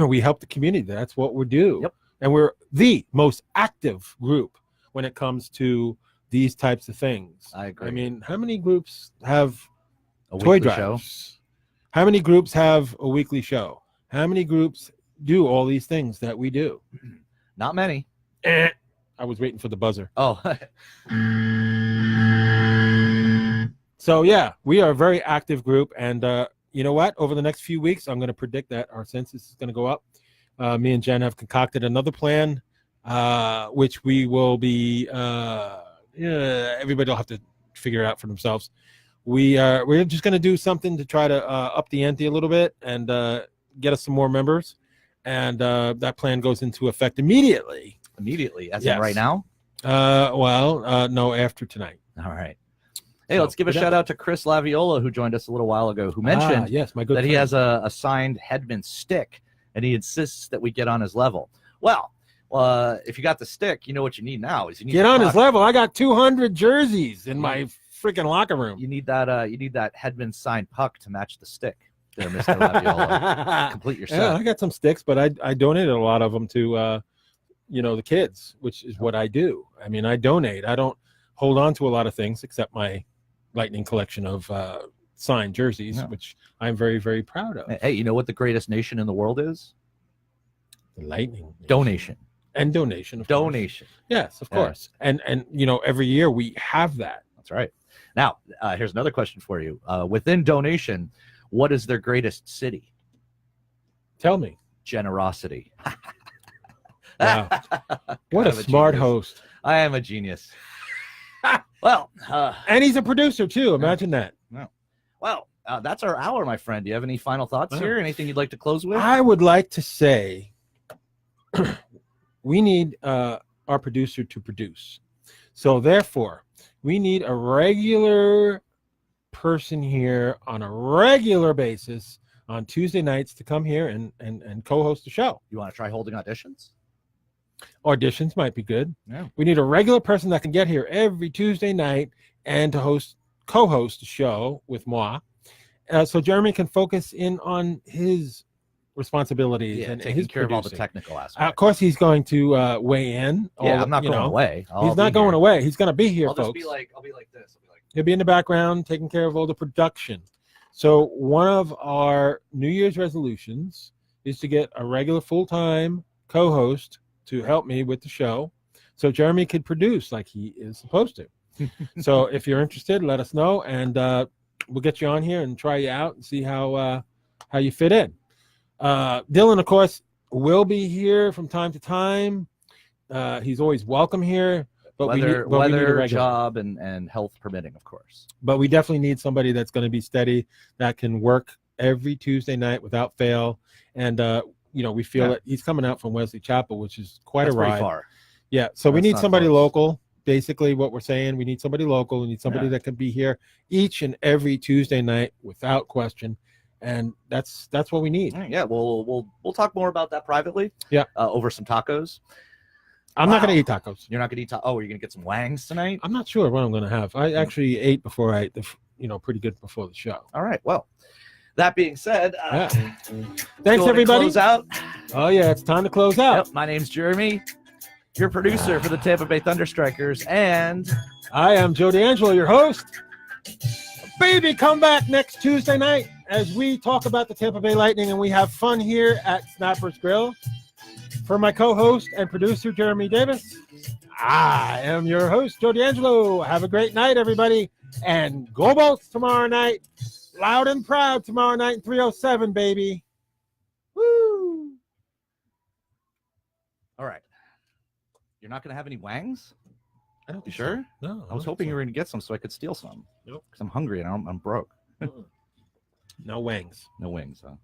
Speaker 1: We help the community. That's what we do.
Speaker 2: Yep.
Speaker 1: And we're the most active group when it comes to these types of things.
Speaker 2: I agree.
Speaker 1: I mean, how many groups have
Speaker 2: A
Speaker 1: toy
Speaker 2: weekly
Speaker 1: drives?
Speaker 2: show.
Speaker 1: How many groups have a weekly show? How many groups do all these things that we do?
Speaker 2: Not many.
Speaker 1: I was waiting for the buzzer.
Speaker 2: Oh.
Speaker 1: So, yeah, we are a very active group. And you know what? Over the next few weeks, I'm going to predict that our census is going to go up. Me and Jen have concocted another plan, which we will be everybody will have to figure out for themselves. We're just going to do something to try to up the ante a little bit and get us some more members. And that plan goes into effect immediately.
Speaker 2: As in right now?
Speaker 1: No, after tonight.
Speaker 2: All right. Hey, let's give a shout out to Chris Laviola, who joined us a little while ago, who mentioned
Speaker 1: my good
Speaker 2: that
Speaker 1: friend.
Speaker 2: he has a signed Hedman stick, and he insists that we get on his level. Well, if you got the stick, you know what you need now is you need
Speaker 1: get on his level. I got 200 jerseys in my freaking locker room.
Speaker 2: You need that Hedman signed puck to match the stick there, Mr. Laviola. Complete your set.
Speaker 1: Yeah, I got some sticks, but I donated a lot of them to the kids, which is what I do. I mean, I donate. I don't hold on to a lot of things except my Lightning collection of signed jerseys, which I'm very, very proud of.
Speaker 2: Hey, you know what the greatest nation in the world is?
Speaker 1: The Lightning nation.
Speaker 2: Donation.
Speaker 1: And donation. Of
Speaker 2: donation.
Speaker 1: Course. Yes, of course. And every year we have that.
Speaker 2: That's right. Now, here's another question for you. Within donation, what is their greatest city?
Speaker 1: Tell me.
Speaker 2: Generosity.
Speaker 1: Wow. What a smart host.
Speaker 2: I am a genius. Well,
Speaker 1: and he's a producer too. Imagine that.
Speaker 2: No. Well, That's our hour, my friend. Do you have any final thoughts here? Anything you'd like to close with?
Speaker 1: I would like to say we need our producer to produce. So therefore, we need a regular person here on a regular basis on Tuesday nights to come here and co-host the show.
Speaker 2: You want to try holding auditions?
Speaker 1: Auditions might be good.
Speaker 2: Yeah.
Speaker 1: We need a regular person that can get here every Tuesday night and to co-host the show with moi. So Jeremy can focus in on his responsibilities and
Speaker 2: taking
Speaker 1: his
Speaker 2: care of all the
Speaker 1: producing.
Speaker 2: technical aspects.
Speaker 1: Of course, he's going to weigh in.
Speaker 2: I'm not going away.
Speaker 1: He's not going away. He's going to be here,
Speaker 2: I'll
Speaker 1: folks.
Speaker 2: I'll be like this.
Speaker 1: He'll be in the background taking care of all the production. So one of our New Year's resolutions is to get a regular full-time co-host to help me with the show so Jeremy could produce like he is supposed to. So if you're interested, let us know, and we'll get you on here and try you out and see how you fit in. Dylan, of course, will be here from time to time. He's always welcome here. But
Speaker 2: weather, job, and health permitting, of course.
Speaker 1: But we definitely need somebody that's going to be steady, that can work every Tuesday night without fail. And, we feel that he's coming out from Wesley Chapel, which is quite a ride.
Speaker 2: Pretty far.
Speaker 1: Yeah, so we need somebody
Speaker 2: close.
Speaker 1: local. Basically, what we're saying, we need somebody local. We need somebody that can be here each and every Tuesday night without question. And that's what we need.
Speaker 2: Yeah, we'll talk more about that privately. Yeah, over some tacos.
Speaker 1: I'm not going to eat tacos.
Speaker 2: You're not going to eat tacos? Oh, are you going to get some wangs tonight?
Speaker 1: I'm not sure what I'm going to have. I actually ate before pretty good before the show.
Speaker 2: All right. Well, that being said,
Speaker 1: thanks, everybody.
Speaker 2: Close out.
Speaker 1: Oh, yeah. It's time to close out.
Speaker 2: Yep, my name's Jeremy, your producer for the Tampa Bay ThunderStrikers, and
Speaker 1: I am Joe D'Angelo, your host. Baby, come back next Tuesday night as we talk about the Tampa Bay Lightning and we have fun here at Snapper's Grill. For my co-host and producer, Jeremy Davis, I am your host, Joe D'Angelo. Have a great night, everybody. And go Bolts tomorrow night. Loud and proud tomorrow night in 307, baby. Woo!
Speaker 2: All right. You're not going to have any wangs?
Speaker 1: I don't
Speaker 2: You sure?
Speaker 1: So. No.
Speaker 2: I was hoping you were going to get some so I could steal some.
Speaker 1: Nope.
Speaker 2: Because I'm hungry and I'm broke.
Speaker 1: No wangs.
Speaker 2: No wings, huh?